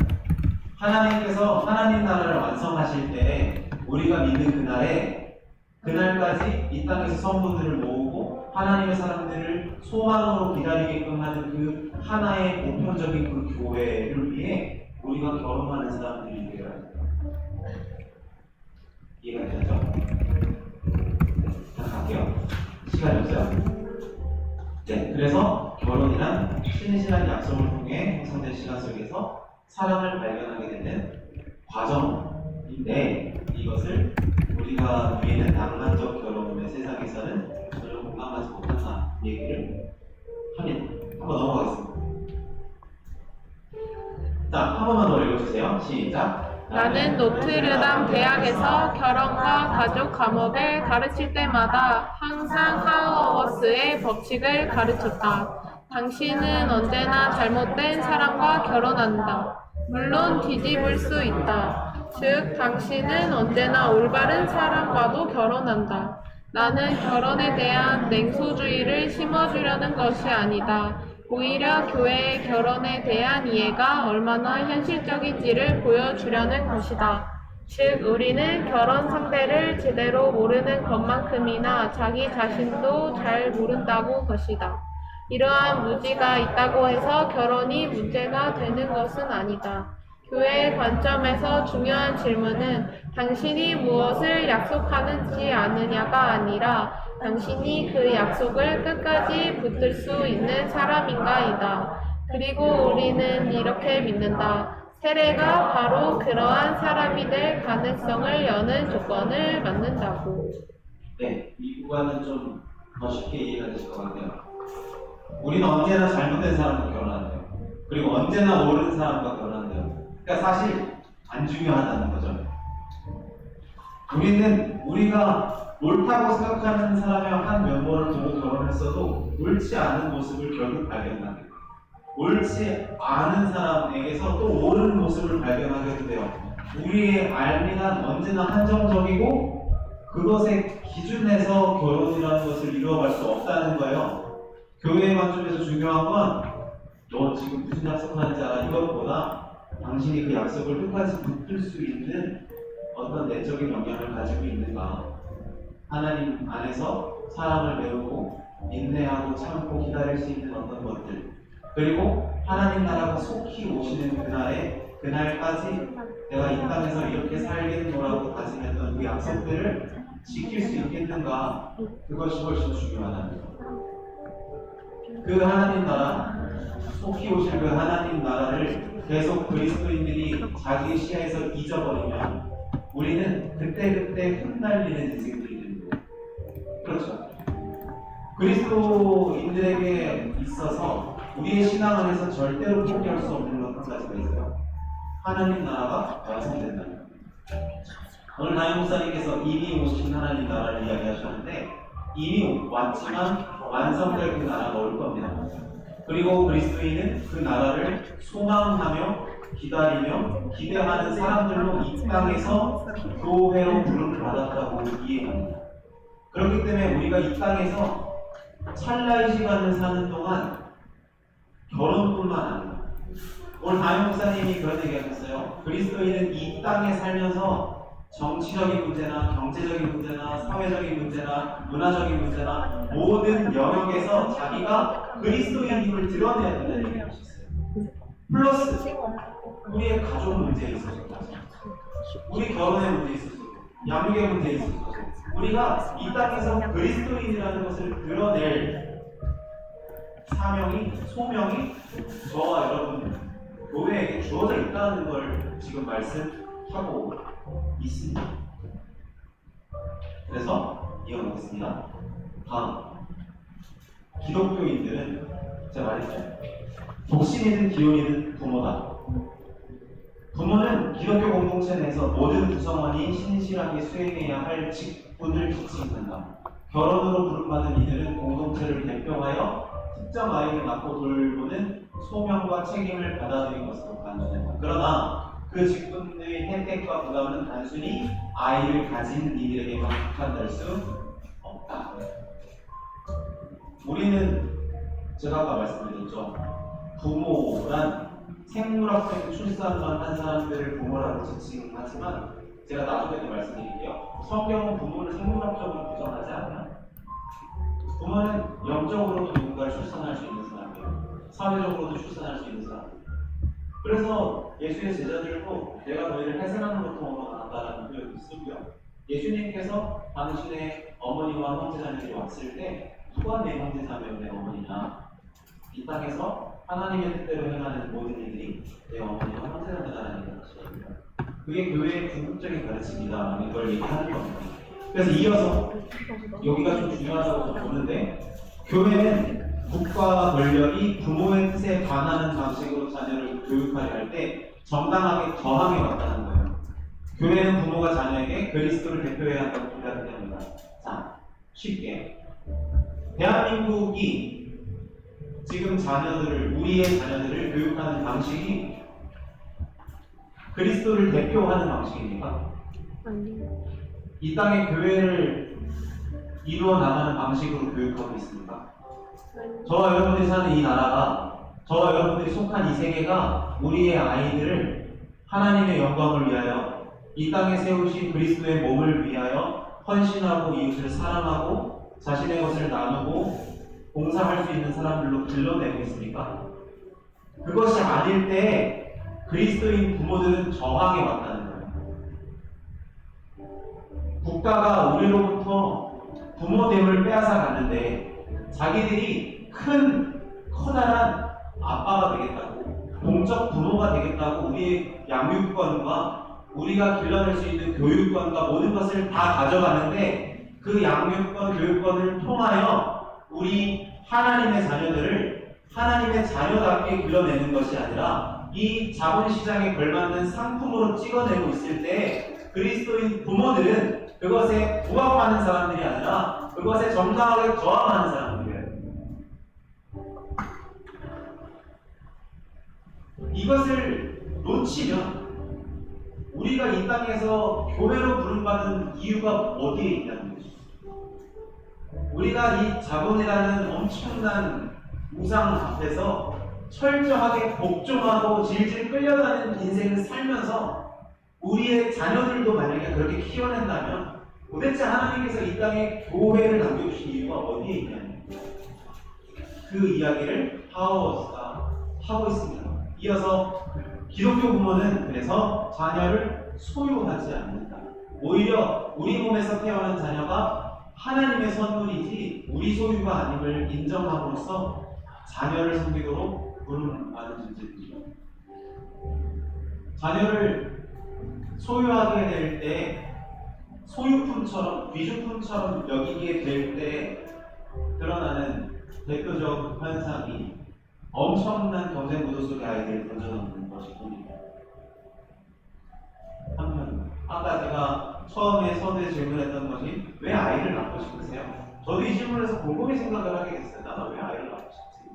하나님께서 하나님 나라를 완성하실 때 우리가 믿는 그날까지 이 땅에서 성도들을 모으고 하나님의 사람들을 소망으로 기다리게끔 하는 그 하나의 보편적인 그 교회를 위해 우리가 결혼하는 사람들이 되어야 합니다. 이해가 되죠? 다 갈게요. 시간이 없어요. 네, 그래서 결혼이란 신실한 약속을 통해 형성된 시간 속에서 사랑을 발견하게 되는 과정인데 이것을 우리가 누리는 낭만적 결혼의 세상에서는 전혀 공감하지 못한다 얘기를 합니다. 한번 넘어가겠습니다. 자, 한 번만 더 읽어주세요. 시작. 나는 노트르담 대학에서 결혼과 가족 과목을 가르칠 때마다 항상 하우어워스의 법칙을 가르쳤다. 당신은 언제나 잘못된 사람과 결혼한다. 물론 뒤집을 수 있다. 즉, 당신은 언제나 올바른 사람과도 결혼한다. 나는 결혼에 대한 냉소주의를 심어주려는 것이 아니다. 오히려 교회의 결혼에 대한 이해가 얼마나 현실적인지를 보여주려는 것이다. 즉, 우리는 결혼 상대를 제대로 모르는 것만큼이나 자기 자신도 잘 모른다고 것이다. 이러한 무지가 있다고 해서 결혼이 문제가 되는 것은 아니다. 교회의 관점에서 중요한 질문은 당신이 무엇을 약속하는지 아느냐가 아니라 당신이 그 약속을 끝까지 붙들 수 있는 사람인가이다. 그리고 우리는 이렇게 믿는다. 세례가 바로 그러한 사람이 될 가능성을 여는 조건을 만든다고. 네, 이 구간은 좀 더 쉽게 이해가 되실 것 같아요. 우리는 언제나 잘못된 사람과 결혼한대요. 그리고 언제나 옳은 사람과 결혼한대요. 그러니까 사실 안 중요하다는 거죠. 우리가 옳다고 생각하는 사람의 한 면모를 보고 결혼했어도 옳지 않은 모습을 결국 발견하게 돼요. 옳지 않은 사람에게서 또 옳은 모습을 발견하게 돼요. 우리의 알미는 언제나 한정적이고 그것의 기준에서 결혼이라는 것을 이루어갈 수 없다는 거예요. 교회의 관점에서 중요한 건 너 지금 무슨 약속하는지 알아? 이것보다 당신이 그 약속을 끝까지 붙들 수 있는 어떤 내적인 영향을 가지고 있는가. 하나님 안에서 사랑을 배우고 인내하고 참고 기다릴 수 있는 어떤 것들, 그리고 하나님 나라가 속히 오시는 그날까지 내가 이 땅에서 이렇게 살겠노라고 다짐했던 그 약속들을 지킬 수 있겠는가. 그것이 훨씬 중요하다는 거예요. 그 하나님 나라, 속히 오실 그 하나님 나라를 계속 그리스도인들이 자기 시야에서 잊어버리면 우리는 그때그때 흩날리는 인생들이 되는 거예요. 그렇죠? 그리스도인들에게 있어서 우리의 신앙 안에서 절대로 포기할 수 없는 것 한 가지가 있어요. 하나님 나라가 완성된다는 겁니다. 오늘 나영 목사님께서 이미 오신 하나님 나라를 이야기하셨는데 이미 왔지만 완성될 그 나라가 올 겁니다. 그리고 그리스도인은 그 나라를 소망하며 기다리며 기대하는 사람들로 이 땅에서 교회로 부름을 받았다고 이해합니다. 그렇기 때문에 우리가 이 땅에서 찰나의 시간을 사는 동안 결혼뿐만 아니라 오늘 다임 목사님이 그런 얘기 하셨어요. 그리스도인은 이 땅에 살면서 정치적인 문제나 경제적인 문제나 사회적인 문제나 문화적인 문제나 모든 영역에서 자기가 그리스도인임을 드러내야 된다는 얘기를 하셨어요. 플러스 우리의 가족 문제에 있어서, 우리 결혼의 문제에 있어서, 양육의 문제에 있어서, 우리가 이 땅에서 그리스도인이라는 것을 드러낼 사명이, 소명이 저와 여러분 교회에게 주어져 있다는 걸 지금 말씀하고 있습니다. 그래서 이어가겠습니다. 다음, 기독교인들은 제가 말했죠. 독신이든 기혼이든 부모다. 부모는 기독교 공동체 내에서 모든 구성원이 신실하게 수행해야 할 직분을 지칭한다. 결혼으로 부름받은 이들은 공동체를 대표하여 특정 아이를 낳고 돌보는 소명과 책임을 받아들인 것으로 간주된다. 그러나 그 직분의 혜택과 부담은 단순히 아이를 가진 이들에게만 국한될 수 없다. 우리는 제가 아까 말씀드렸죠. 부모란 생물학적 출산만 한 사람들을 부모라고 지칭하지만 제가 나중에도 말씀드릴게요. 성경은 부모를 생물학적으로 규정하지 않아요. 부모는 영적으로도 누군가를 출산할 수 있는 사람이에요. 사회적으로도 출산할 수 있는 사람. 그래서 예수의 제자들도 내가 너희를 해산하는 고통으로 나왔다라는 표현을 쓰고요. 예수님께서 당신의 어머니와 형제자매들이 왔을 때 누가 내 형제자매요 내 어머니냐, 이 땅에서 하나님의 뜻대로 행하는 모든 일들이 내 어머니와 형제자매라는 것입니다. 그게 교회의 궁극적인 가르침이다라는 걸 얘기하는 겁니다. 그래서 이어서 여기가 좀 중요하다고 보는데, 교회는 국가와 권력이 부모의 뜻에 반하는 방식으로 자녀를 교육하려 할 때 정당하게 저항해 왔다는 거예요. 교회는 부모가 자녀에게 그리스도를 대표해야 한다고 생각하게 합니다. 자, 쉽게 대한민국이 지금 우리의 자녀들을 교육하는 방식이 그리스도를 대표하는 방식입니까? 아니요. 이 땅의 교회를 이루어 나가는 방식으로 교육하고 있습니까? 저와 여러분들이 사는 이 나라가, 저와 여러분들이 속한 이 세계가 우리의 아이들을 하나님의 영광을 위하여 이 땅에 세우신 그리스도의 몸을 위하여 헌신하고 이웃을 사랑하고 자신의 것을 나누고 봉사할 수 있는 사람들로 길러내고 있습니까? 그것이 아닐 때 그리스도인 부모들은 저항해 왔다는 거예요. 국가가 우리로부터 부모됨을 빼앗아 갔는데 자기들이 커다란 아빠가 되겠다고, 공적 부모가 되겠다고 우리의 양육권과 우리가 길러낼 수 있는 교육권과 모든 것을 다 가져가는데, 그 양육권, 교육권을 통하여 우리 하나님의 자녀들을 하나님의 자녀답게 길러내는 것이 아니라 이 자본시장에 걸맞는 상품으로 찍어내고 있을 때 그리스도인 부모들은 그것에 부합하는 사람들이 아니라 그것에 정당하게 저항하는 사람들이에요. 이것을 놓치면 우리가 이 땅에서 교회로 부름받은 이유가 어디에 있냐는 거죠. 우리가 이 자본이라는 엄청난 우상 앞에서 철저하게 복종하고 질질 끌려가는 인생을 살면서 우리의 자녀들도 만약에 그렇게 키워낸다면 도대체 하나님께서 이 땅에 교회를 남겨주신 이유가 어디에 있냐는 그 이야기를 하워스가 하고 있습니다. 이어서 기독교 부모는 그래서 자녀를 소유하지 않는다. 오히려 우리 몸에서 태어난 자녀가 하나님의 선물이지 우리 소유가 아님을 인정함으로써 자녀를 섬기도록 부름받은 존재들이죠. 자녀를 소유하게 될 때 소유품처럼, 귀중품처럼 여기게 될 때 드러나는 대표적 현상이 엄청난 경쟁 구도 속에 아이들을 던져넣는 것이 보입니다. 한편, 아까 제가 처음에 서두에 질문했던 것이 왜 아이를 낳고 싶으세요? 저도 이 질문에서 곰곰이 생각을 하게 됐어요. 나는 왜 아이를 낳고 싶지?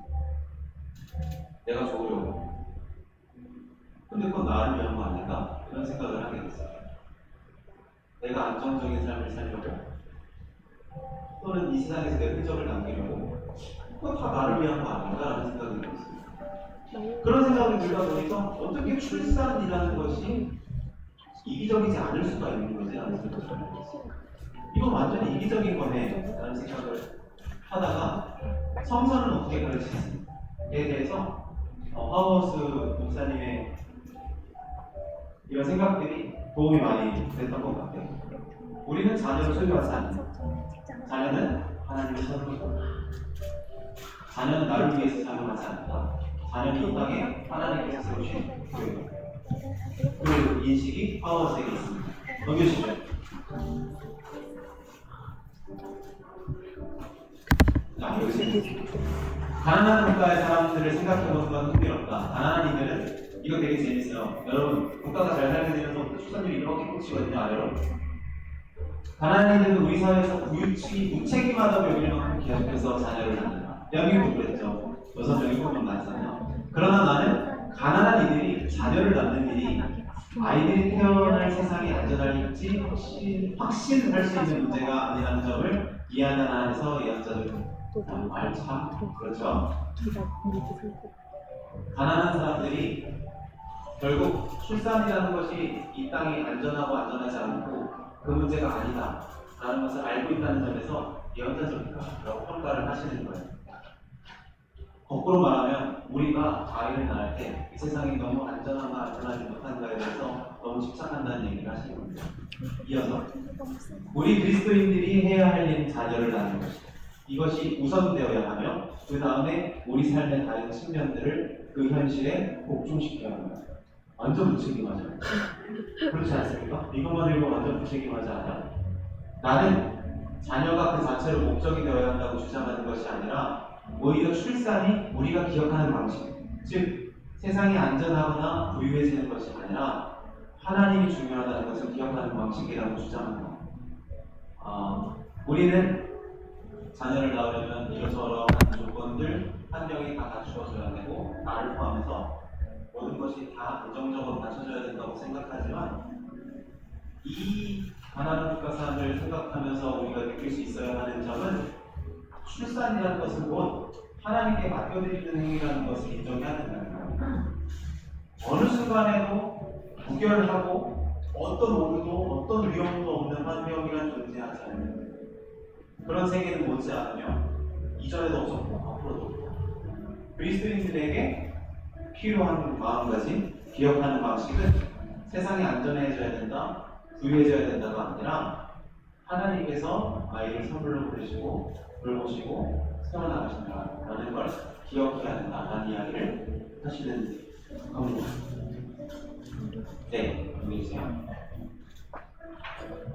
내가 좋으려고. 근데 그건 나를 위한 거 아닌가? 이런 생각을 하게 됐어요. 내가 안정적인 삶을 살려고, 또는 이 세상에서 내 흔적을 남기려고, 그거 다 나를 위한 거 아닌가라는 생각이 들었습니다. 그런 생각이 들다 보니까 어떻게 출산이라는 것이 이기적이지 않을 수가 있는 거지 라는 생각을 했어요. 이건 완전히 이기적인 거네 라는 생각을 하다가 성서는 어떻게 가르치는지에 대해서 하우스 목사님의 이런 생각들이 도움이 많이 됐던 것 같아요. 우리는 자녀를 소유하지 않는다. 자녀는 하나님의 선물이다. 자녀는 나를 위해서 사용하지 않는다. 자녀는 이 땅에 하나님께서 세우신 교회다. 그 인식이 하우스에게 있습니다. 넘겨주시죠. 자, 여기서 가난한 국가의 사람들을 생각해보는 건 흥미롭다. 가난한 이들은 이거 되게 재밌어요. 여러분, 국가가 잘 살게 되면서 출산율이 이렇게 꽂히거든요, 아래로. 가난한 이들은 우리 사회에서 무책임하다고 여길 만큼 계속해서 자녀를 낳는다. 대한민국도 그랬죠. 여성적 인권만 많잖아요. 그러나 나는 가난한 이들이 자녀를 낳는 일이 아이들이 태어날 세상이 안전할지 확신할 수 있는 문제가 아니라는 점을 이해하는 한에서 이 학자들은 참 그렇죠. 가난한 사람들이 결국 출산이라는 것이 이 땅이 안전하고 안전하지 않고 그 문제가 아니다 라는 것을 알고 있다는 점에서 예언자적이다 라고 평가를 하시는 거예요. 거꾸로 말하면 우리가 아이를 낳을 때 이 세상이 너무 안전한가 안전하지 못한가에 대해서 너무 집착한다는 얘기를 하시는 겁니다. 이어서 우리 그리스도인들이 해야 할 일은 자녀를 낳는 것이다. 이것이 우선되어야 하며 그 다음에 우리 삶의 다른 측면들을 그 현실에 복종시켜야 합니다. 완전 무책임하죠. 그렇지 않습니까? 이것만 읽고 완전 무책임하지 않아요? 나는 자녀가 그 자체로 목적이 되어야 한다고 주장하는 것이 아니라 오히려 출산이 우리가 기억하는 방식, 즉 세상이 안전하거나 부유해지는 것이 아니라 하나님이 중요하다는 것을 기억하는 방식이라고 주장합니다. 우리는 자녀를 낳으려면 이러저러한 조건들 한 명이 다 갖추어져야 되고 나를 포함해서 모든 것이 다 안정적으로 갖춰져야 된다고 생각하지만 이 가난한 국가 사람들을 생각하면서 우리가 느낄 수 있어야 하는 점은 출산이라는 것은 곧 하나님께 맡겨드리는 행위라는 것을 인정해야 된다는 거예요. 어느 순간에도 부결하고 어떤 오류도 어떤 위험도 없는 환경이란 존재하지 않는 그런 세계는 못지 않으며 이전에도 없었고 앞으로도 없고 그리스도인들에게 필요한 마음가짐, 기억하는 방식은 세상이 안전해져야 된다, 부유해져야 된다가 아니라 하나님께서 아이를 선물로 보내시고 돌보시고 세워나가신다라는 걸 기억해야 된다라는 이야기를 하시는 겁니다. 네, 여기 있어요.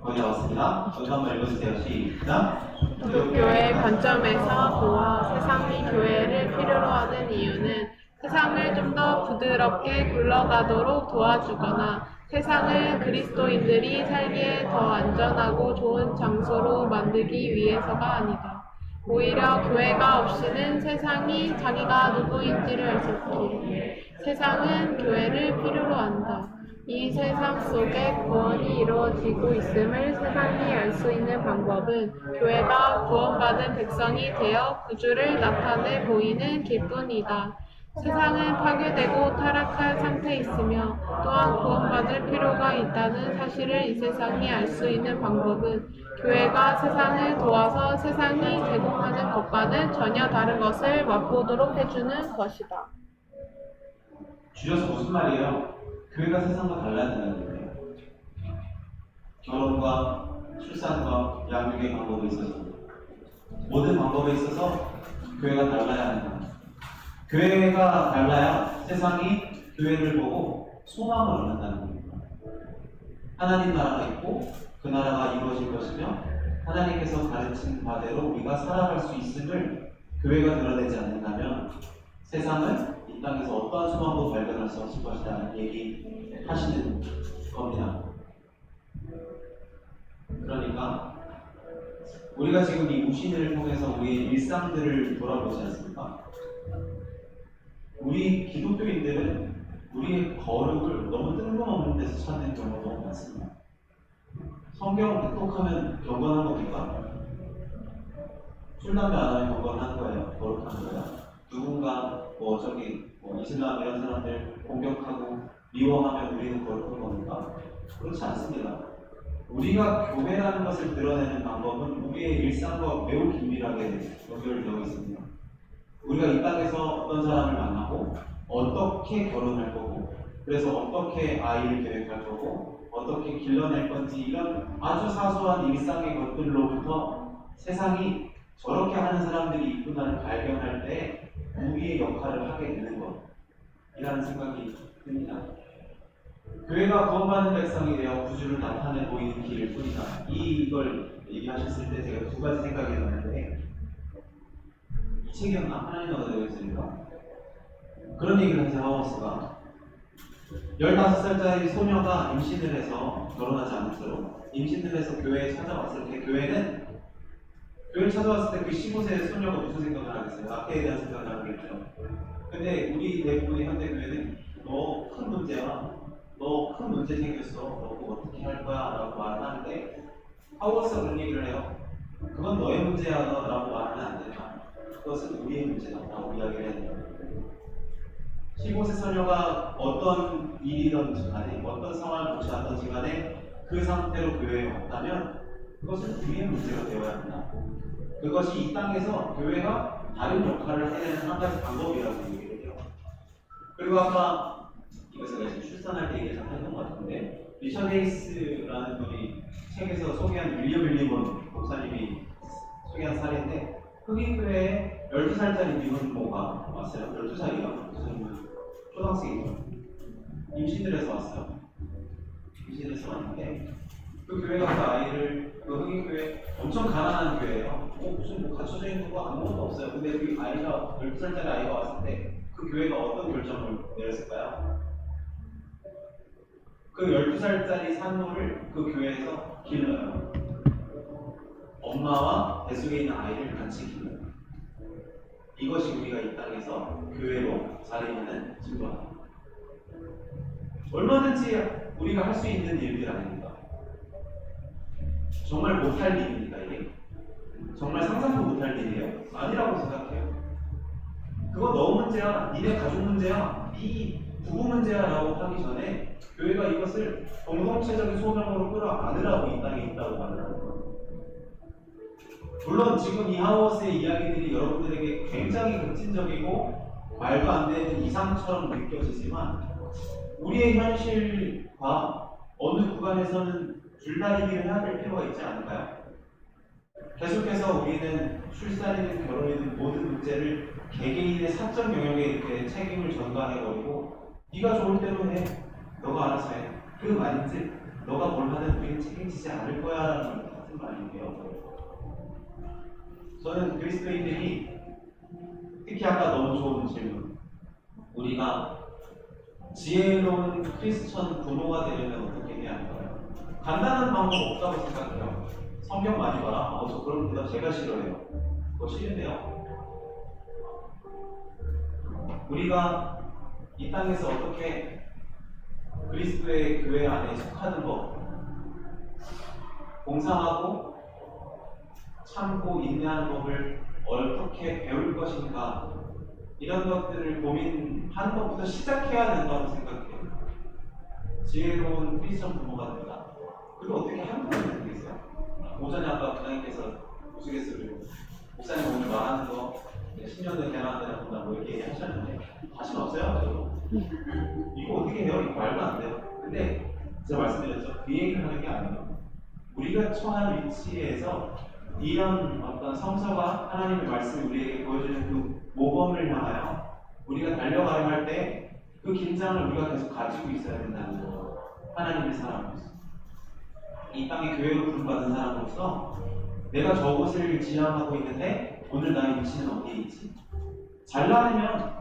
거의 나왔습니다. 거기 한번 읽어주세요. 시작. 기독교의 관점에서 보아 세상이 교회를 필요로 하는 이유는 세상을 좀 더 부드럽게 굴러가도록 도와주거나 세상을 그리스도인들이 살기에 더 안전하고 좋은 장소로 만들기 위해서가 아니다. 오히려 교회가 없이는 세상이 자기가 누구인지를 알 수 없기에 세상은 교회를 필요로 한다. 이 세상 속에 구원이 이루어지고 있음을 세상이 알 수 있는 방법은 교회가 구원받은 백성이 되어 구주를 나타내 보이는 길뿐이다. 세상은 파괴되고 타락한 상태에 있으며 또한 구원받을 필요가 있다는 사실을 이 세상이 알 수 있는 방법은 교회가 세상을 도와서 세상이 제공하는 것과는 전혀 다른 것을 맛보도록 해주는 것이다. 줄여서 무슨 말이에요? 교회가 세상과 달라야 된다는 거예요. 결혼과 출산과 양육의 방법에 있어서 모든 방법에 있어서 교회가 달라야 한다. 교회가 달라야 세상이 교회를 보고 소망을 얻는다는 겁니다. 하나님 나라가 있고 그 나라가 이루어질 것이며 하나님께서 가르친 바대로 우리가 살아갈 수 있음을 교회가 드러내지 않는다면 세상은 이 땅에서 어떠한 소망도 발견할 수 없을 것이라는 얘기 하시는 겁니다. 그러니까 우리가 지금 이 우신을 통해서 우리의 일상들을 돌아보지 않습니까? 우리 기독교인들은 우리의 거룩을 너무 뜬금없는 데서 찾는 경우가 너무 많습니다. 성경을 똑똑하면 경건한 겁니까? 술, 담배 안 하면 경건한 거예요? 거룩한 거예요? 누군가 이슬람 이런 사람들 공격하고 미워하면 우리는 거룩한 겁니까? 그렇지 않습니다. 우리가 교회라는 것을 드러내는 방법은 우리의 일상과 매우 긴밀하게 연결되어 있습니다. 우리가 이 땅에서 어떤 사람을 만나고 어떻게 결혼할 거고, 그래서 어떻게 아이를 계획할 거고, 어떻게 길러낼 건지 이런 아주 사소한 일상의 것들로부터 세상이 저렇게 하는 사람들이 있구나를 발견할 때 우리의 역할을 하게 되는 것이라는 생각이 듭니다. 교회가 구원받는 백성이 되어 구주를 나타내 보이는 길일 뿐이다. 이걸 얘기하셨을 때 제가 두 가지 생각이 났는데, 이 책이었나? 하나님 나라가 되겠습니까? 그런 얘기를 하세요. 하워스가 15살짜리 소녀가 임신을 해서, 결혼하지 않은 채로 임신을 해서 교회에 찾아왔을 때, 교회를 찾아왔을 때 그 15세 소녀가 무슨 생각을 하겠어요? 학계에 대한 생각을 하겠죠. 근데 우리 대부분의 현대 교회는 너 큰 문제야, 너 큰 문제 생겼어, 너 그거 어떻게 할 거야? 라고 말하는데, 하워스가 그런 얘기를 해요. 그건 너의 문제야 라고 말하면 안 된다. 그것은 우리의 문제다 라고 이야기를 해야 돼요. 15세 소녀가 어떤 일이든지 간에, 어떤 상황을 고치었든지 간에 그 상태로 교회에 왔다면 그것은 우리의 문제가 되어야 한다. 그것이 이 땅에서 교회가 다른 역할을 해내는 한 가지 방법이라고 얘기를 해요. 그리고 아까 이것을 제가 출산할 때 얘기를 잠깐 했던 것 같은데, 리처드 헤이스라는 분이 책에서 소개한 윌리엄 윌리먼 목사님이 소개한 사례인데, 흑인교회에 12살짜리 미혼모가 왔어요. 12살이요. 무슨 초등학생이죠. 임신을 해서 왔어요. 임신해서 왔는데, 그 교회가 그 아이를, 그 흑인교회, 엄청 가난한 교회예요. 무슨 뭐 갖춰져 있는 거 아무것도 없어요. 근데 그 아이가, 12살짜리 아이가 왔을 때 그 교회가 어떤 결정을 내렸을까요? 그 12살짜리 산모를 그 교회에서 길러요. 엄마와 뱃속에 있는 아이를 같이 길러요. 이것이 우리가 이 땅에서 교회로 자리하는 증거입니다. 얼마든지 우리가 할 수 있는 일들 아닙니까? 정말 못할 일입니까 이게? 정말 상상도 못할 일이에요? 아니라고 생각해요. 그거 너 문제야, 니네 가족 문제야, 네 부부 문제야 라고 하기 전에 교회가 이것을 공동체적인 소명으로 끌어안으라고 이 땅에 있다고 말을 하는 거예요. 물론 지금 이 하워스의 이야기들이 여러분들에게 굉장히 급진적이고 말도 안 되는 이상처럼 느껴지지만, 우리의 현실과 어느 구간에서는 줄다리기를 해야 될 필요가 있지 않을까요? 계속해서 우리는 출산이든 결혼이든 모든 문제를 개개인의 사적 영역에 이렇게 책임을 전가해버리고, 네가 좋을 대로 해, 너가 알아서 해, 그 말인지 너가 뭘 하든 우리는 책임지지 않을 거야 라는 같은 말인데요. 저는 그리스도인들이 특히 아까 너무 좋은 질문, 우리가 지혜로운 크리스천 부모가 되려면 어떻게 해야 할까요? 간단한 방법 없다고 생각해요. 성경 많이 봐라. 저 그런 대답 제가 싫어해요. 그거 싫은데요. 우리가 이 땅에서 어떻게 그리스도의 교회 안에 속하는 것, 봉사하고 참고 인내하는 법을 어떻게 배울 것인가, 이런 것들을 고민하는 것부터 시작해야 된다고 생각해요. 지혜로운 크리스천 부모가 된다. 그걸 어떻게 하는 거예요? 되겠어요? 오전에 아까 부장님께서 우스갯소리로 목사님 오늘 말하는 거 10년 된 대만대나 본다 뭐 이렇게 얘기하셨는데 자신 없어요. 저도 이거 어떻게 해요? 이거 말도 안 돼요. 근데 제가 말씀드렸죠. 그 얘기를 하는 게 아니에요. 우리가 처한 위치에서 이런 어떤 성서가 하나님의 말씀이 우리에게 보여주는 그 모범을 향하여 우리가 달려가야 할 때 그 긴장을 우리가 계속 가지고 있어야 된다는 거. 하나님의 사람으로서, 이 땅의 교회로 부름받은 사람으로서 내가 저곳을 지향하고 있는데 오늘 나의 위치는 어디에 있지? 잘라내면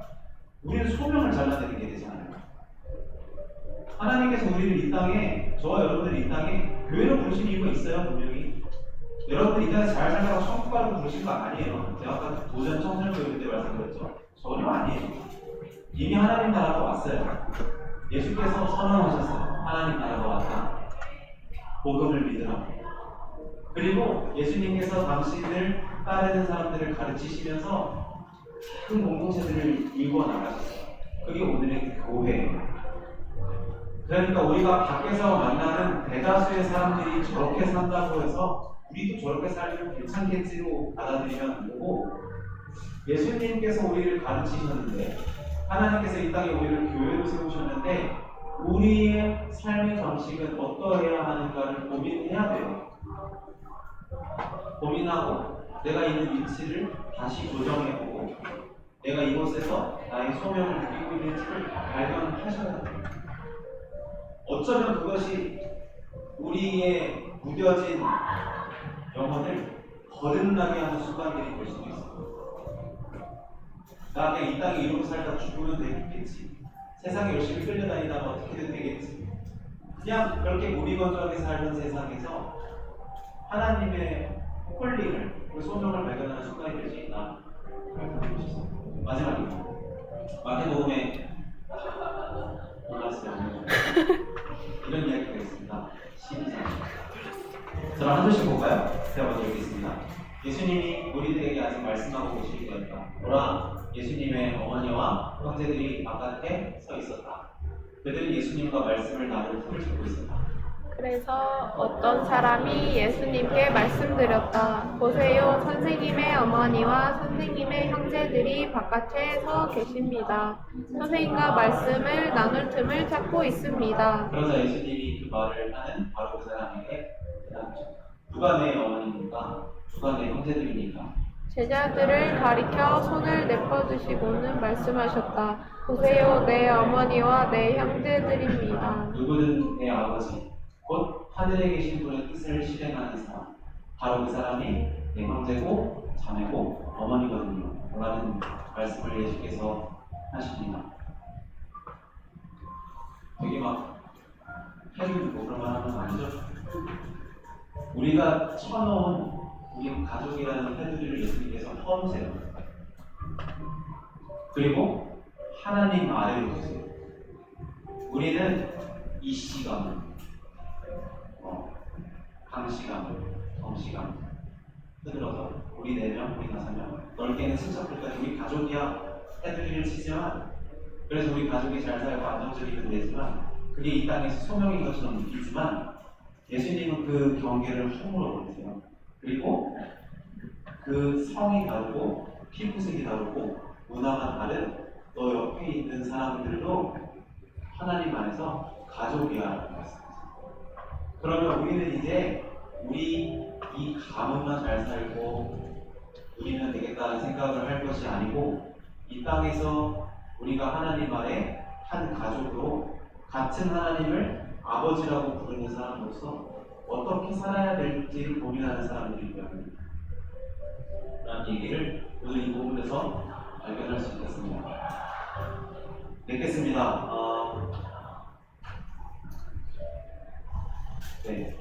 우리는 소명을 잘라내는 게 되잖아요. 하나님께서 우리를 이 땅에, 저와 여러분들을 이 땅에 교회로 부르신 이유가 있어요. 분명히 여러분들 이 땅에 잘 살다가 천국 가라고 부르신 거 아니에요. 제가 아까 도전 청소년 교육 때 말씀드렸죠. 전혀 아니에요. 이미 하나님 나라가 왔어요. 예수께서 선언하셨어요. 하나님 나라가 왔다. 복음을 믿으라. 그리고 예수님께서 당신을 따르는 사람들을 가르치시면서 큰 공동체들을 이루어 나가셨어요. 그게 오늘의 교회예요. 그러니까 우리가 밖에서 만나는 대다수의 사람들이 저렇게 산다고 해서 우리도 저렇게 살면 괜찮겠지로 받아들이면 안 되고, 예수님께서 우리를 가르치셨는데 하나님께서 이 땅에 우리를 교회로 세우셨는데 우리의 삶의 방식은 어떠해야 하는가를 고민해야 돼요. 고민하고 내가 있는 위치를 다시 조정해보고 내가 이곳에서 나의 소명을 누리고 있는지를 발견하셔야 돼요. 어쩌면 그것이 우리의 무뎌진 영혼을 거듭나게 하는 순간들이 될 수도 있어요. 나 그냥 이 땅에 이러고 살다 죽으면 되겠지. 세상에 열심히 끌려다니다가 어떻게든 되겠지. 그냥 그렇게 무비건조하게 살던 세상에서 하나님의 콜링을, 그 소명을 발견하는 순간이 될 수 있나 생각해 보셨어요. 마지막으로 마태복음에 올랐어요. 이런 이야기가 있습니다. 12장. 저랑 한 절씩 볼까요? 제가 먼저 읽겠습니다. 예수님이 우리들에게 아직 말씀하고 계실 때였다. 보라, 예수님의 어머니와 형제들이 바깥에 서 있었다. 그들이 예수님과 말씀을 나눌 틈을 주고 있었다. 그래서 어떤 사람이 예수님께 말씀드렸다. 보세요, 선생님의 어머니와 선생님의 형제들이 바깥에 서 계십니다. 선생님과 말씀을 나눌 틈을 찾고 있습니다. 그러자 예수님이 그 말을 하는 바로 그 사람에게 대답하셨다. 누가 내 어머니입니까? 누가 내 형제들입니까? 제자들을 가리켜 손을 내뻗으시고는 말씀하셨다. 보세요, 내 어머니와 내 형제들입니다. 누구든 내 아버지, 곧 하늘에 계신 분의 뜻을 실행하는 사람, 바로 그 사람이 내 형제고 자매고 어머니거든요. 라는 말씀을 예수께서 하십니다. 되게 막 해주고 그런 말 하는 거 아니죠? 우리가 쳐놓은 우리 가족이라는 테두리를 예수님께서 퍼주세요. 그리고 하나님 아래로 주세요. 우리는 이 시간, 강시간, 정시간 흐들어서 우리 4명, 우리 5명 넓게는 친척들까지 우리 가족이야 테두리를 치지만 그래서 우리 가족이 잘 살고 안정적이면 되지만 그게 이 땅에서 소명인 것처럼 느끼지만 예수님은 그 경계를 허물어 버리세요. 그리고 그 성이 다르고 피부색이 다르고 문화가 다른 너 옆에 있는 사람들도 하나님 안에서 가족이야라고 말씀하세요. 그러면 우리는 이제 우리 이 가문만 잘 살고 누리면 되겠다는 생각을 할 것이 아니고 이 땅에서 우리가 하나님 아래 한 가족으로 같은 하나님을 아버지라고 부르는 사람으로서 어떻게 살아야 될지를 고민하는 사람들이고요. 라는 얘기를 오늘 이 부분에서 발견할 수 있겠습니다. 읽겠습니다. 네.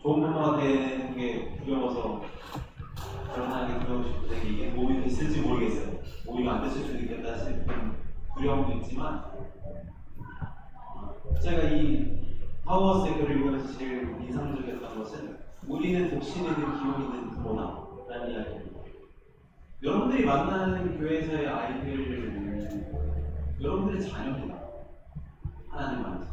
좋은 부모가 되는 게 두려워서 결혼하는 게 두려우신데 이게 몸이 됐을지 모르겠어요. 몸이 안 됐을 수도 있겠다 싶은 두려움도 있지만 제가 이 파워스의 글을 읽으면서 제일 인상적이었던 것은 우리는 독신에 있는 기운이 있는 부모다라는 이야기입니다. 여러분들이 만나는 교회에서의 아이들 여러분들의 자녀입니다. 하나님 안에서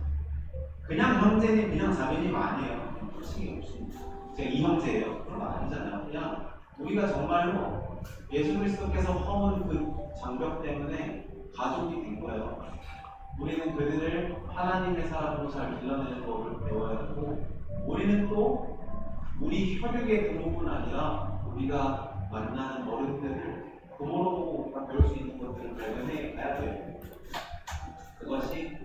그냥 형제님, 그냥 자매님 아니에요. 솔직히 없습니다. 제가 이 형제예요. 그런 거 아니잖아요. 그냥 우리가 정말로 예수 그리스도께서 허문 그 장벽 때문에 가족이 된 거예요. 우리는 그들을 하나님의 사람으로 잘 길러내는 법을 배워야 되고 우리는 또 우리 혈육의 부모뿐 아니라 우리가 만나는 어른들을 부모로 우리가 배울 수 있는 것들을 발견해 가야 돼요. 그것이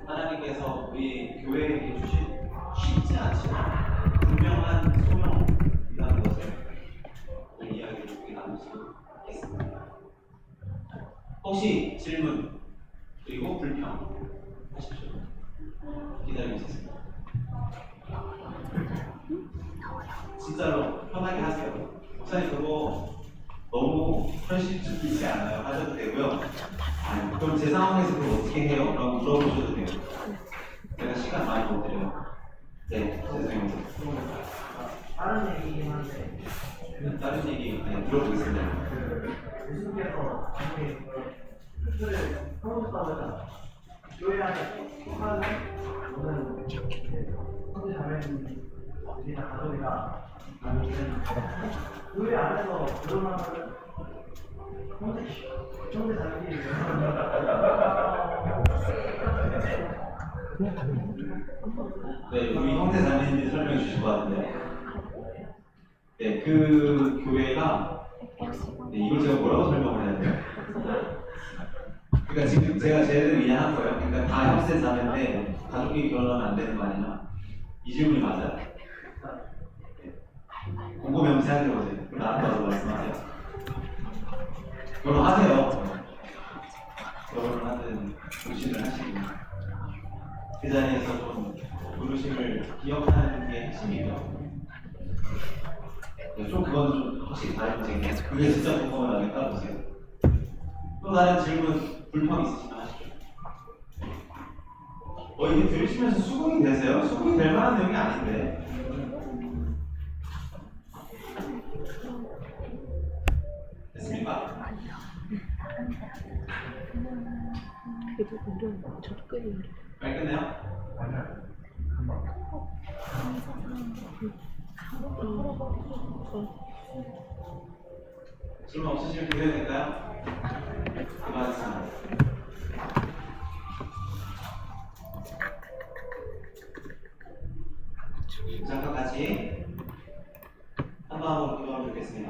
하나님께서 우리 교회에게 주신 쉽지 않지만 분명한 소명이라는 것을 오늘 이야기를 듣게 나누시고 있겠습니다. 혹시 질문 그리고 불평 하십시오. 기다리고 있습니다. 진짜로 편하게 하세요. 목사님 그거 너무 현실적이지 않아요. 하셔도 되고요. 아니, 그럼 제 상황에서 그걸 어떻게 해요? 라고 물어보셔도 돼요. 제가 시간 많이 못 드려요. 네, 죄송해요. 다른 얘기긴 한데 다른 얘기 들어보겠습니다. 예수님께서 아무리 뜻을 펴놓으셨다고 했잖아요. 교회 안에 속하는 모든 형제 자매님 우리나 가족이나 아니면 교회 안에서 드러나는 정대 자기 네, 우리 형제 자매님들이 설명해 주실 것 같은데. 네, 그 교회가, 네, 이걸 제가 뭐라고 설명을 해야 돼요? 그러니까 지금 제가 제대로 이해한 거예요. 그러니까 다 형제 자매인데 가족끼리 결혼하면 안 되는 거 아니냐? 이 질문이 맞아요. 곰곰이 한번 생각해보세요. 그럼 나랑 봐서 말씀하세요. 결혼하세요. 결혼을 하든 부르심을 하시고 그 자리에서 좀 부르심을 기억하는 게 핵심이죠. 네, 좀 그건 좀 확실히 다른 문제인데 그게 진짜 궁금하게 따라보세요. 또 다른 질문, 불평 있으시면 하시죠. 이게 들으시면서 수긍이 되세요? 수긍이 될 만한 내용이 아닌데. 됐습니까? 그래도 우리는 접근이 빨리 끝내요? 질문 없으시면 드려야 될까요? 고맙습니다. 잠깐 같이 한번 기도하면 좋겠습니다.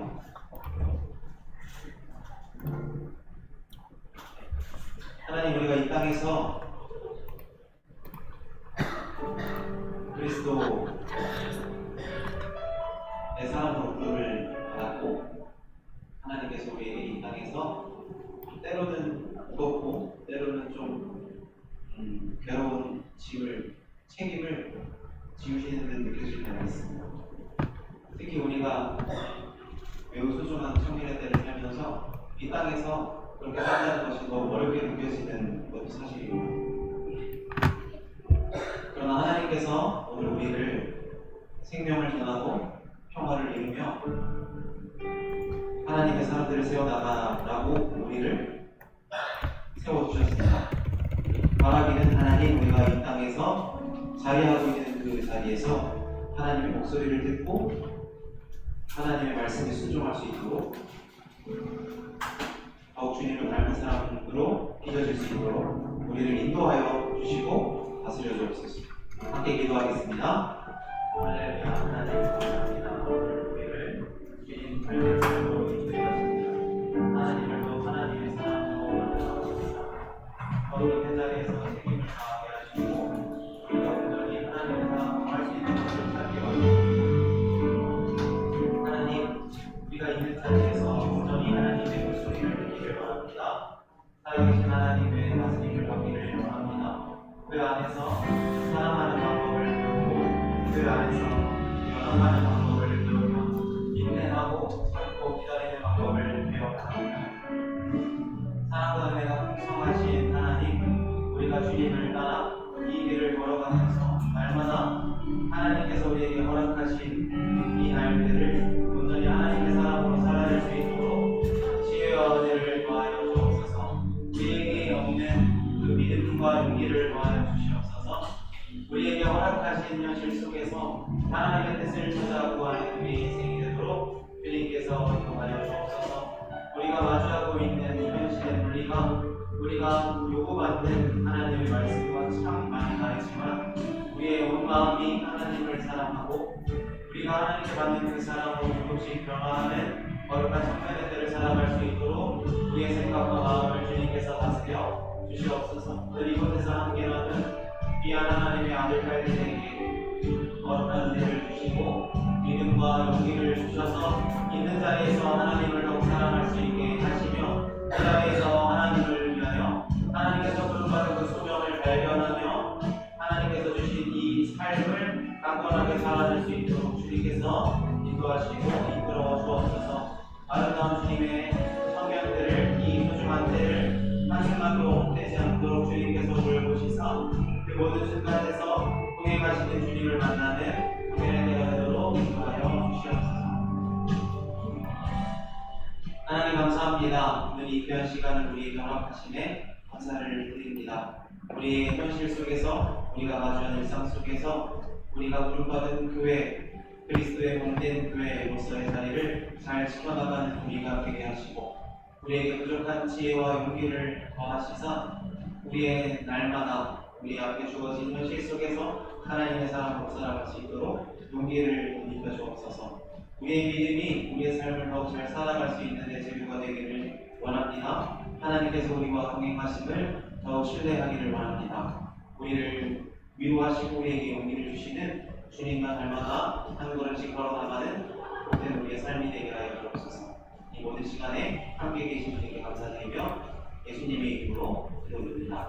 하나님, 우리가 이 땅에서 그리스도의 사랑으로 부름을 받았고 하나님께서 우리에게 이 땅에서 때로는 무겁고 때로는 좀 괴로운 책임을 지우시는 듯 느껴질 때가 있습니다. 특히 우리가 매우 소중한 청년의 때를 살면서 이 땅에서 그렇게 산다는 것이 너무 어렵게 느껴지는 것도 사실입니다. 그러나 하나님께서 오늘 우리를 생명을 전하고 평화를 이루며 하나님의 사람들을 세워나가라고 우리를 세워주셨습니다. 바라기는 하나님, 우리가 이 땅에서 자리하고 있는 그 자리에서 하나님의 목소리를 듣고 하나님의 말씀에 순종할 수 있도록 더욱 주님을 닮은 사람으로 빚어질 수 있도록 우리를 인도하여 주시고 다스려 주옵소서. 함께 기도하겠습니다. 할렐루야. 하나님 감사합니다. 오늘 우리를 주님 닮은 사람으로 인도하셨습니다. 하나님을 더 하나님의 사람으로 만들어주셨습니다. 거룩한 자리에서 책임을 다하게 하시고 우리가 온전히 하나님의 사람으로 할 수 있는 것을 찾게 하시고 하나님, 우리가 있는 자리에서 온전히 하나님의 목소리를 듣기를 원합니다. 살아계신 하나님의 말씀을 받기를 원합니다. 그 안에서 사랑하는 방법을 배우고 그 안에서 연합하는 방법을 배우며 인내하고 참고 기다리는 방법을 배워야 합니다. 사랑과 은혜가 풍성하신 하나님, 우리가 주님을 따라 이 길을 걸어가면서 날마다 하나님께서 우리에게 허락하신 이 날들을 온전히 하나님의 사람으로 살아낼 수 있도록 지혜와 은혜를 더하여 주옵소서. 우리에게 없는 그 믿음과 용기를 더하여 주시옵소서. 우리에게 허락하신 현실 속에서 하나님의 뜻을 찾아 구하는 우리의 인생이 되도록 주님께서 인도하여 주옵소서. 우리가 마주하고 있는 이 현실의 논리가 우리가 요구받는 하나님의 말씀과 참 많이 다르지만 우리의 온 마음이 하나님을 사랑하고 우리가 하나님께 받는 그 사랑으로 조금씩 변화하는 거룩한 청년의 때를 살아갈 수 있도록 우리의 생각과 마음을 주님께서 다스려 주시옵소서. 오늘 이곳에서 함께 나눈 귀한 하나님의 아들 딸들에게 거룩한 은혜를 주시고 믿음과 용기를 주셔서 있는 자리에서 하나님을 더욱 사랑할 수 있게 하시며 그 자리에서 하나님을 위하여 하나님께서 부름받은 그 소명을 발견하며 하나님께서 주신 이 삶을 강건하게 살아낼 수 있도록 주님께서 인도하시고 이끌어 주옵소서. 아름다운 주님의 성령들을 이 소중한 때를 한순간도 헛되지 않도록 주님께서 돌보시사 그 모든 순간에서 동행하시는 주님을 만나는 동행의 때가 되도록 인도하여 주시옵소서. 하나님 감사합니다. 오늘 이 귀한 시간을 우리에게 허락하심에 감사를 드립니다. 우리의 현실 속에서 우리가 마주하는 일상 속에서 우리가 부름받은 교회, 그리스도의 몸된 교회로서의 자리를 잘 지켜나가는 우리가 되게 하시고 우리에게 부족한 지혜와 용기를 더하시사 우리의 날마다 우리 앞에 주어진 현실 속에서 하나님의 사람으로 살아갈 수 있도록 용기를 입혀 주옵소서. 우리의 믿음이 우리의 삶을 더욱 잘 살아갈 수 있는 데 재료가 되기를 원합니다. 하나님께서 우리와 동행하심을 더욱 신뢰하기를 원합니다. 우리를 위로하시고 우리에게 용기를 주시는 주님과 날마다 한 걸음씩 걸어나가는 복된 우리의 삶이 되게 하여 주옵소서. 이 모든 시간에 함께 계신 분에게 감사드리며 예수님의 이름으로 기도드립니다.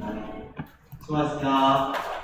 아멘. 수고하셨습니다.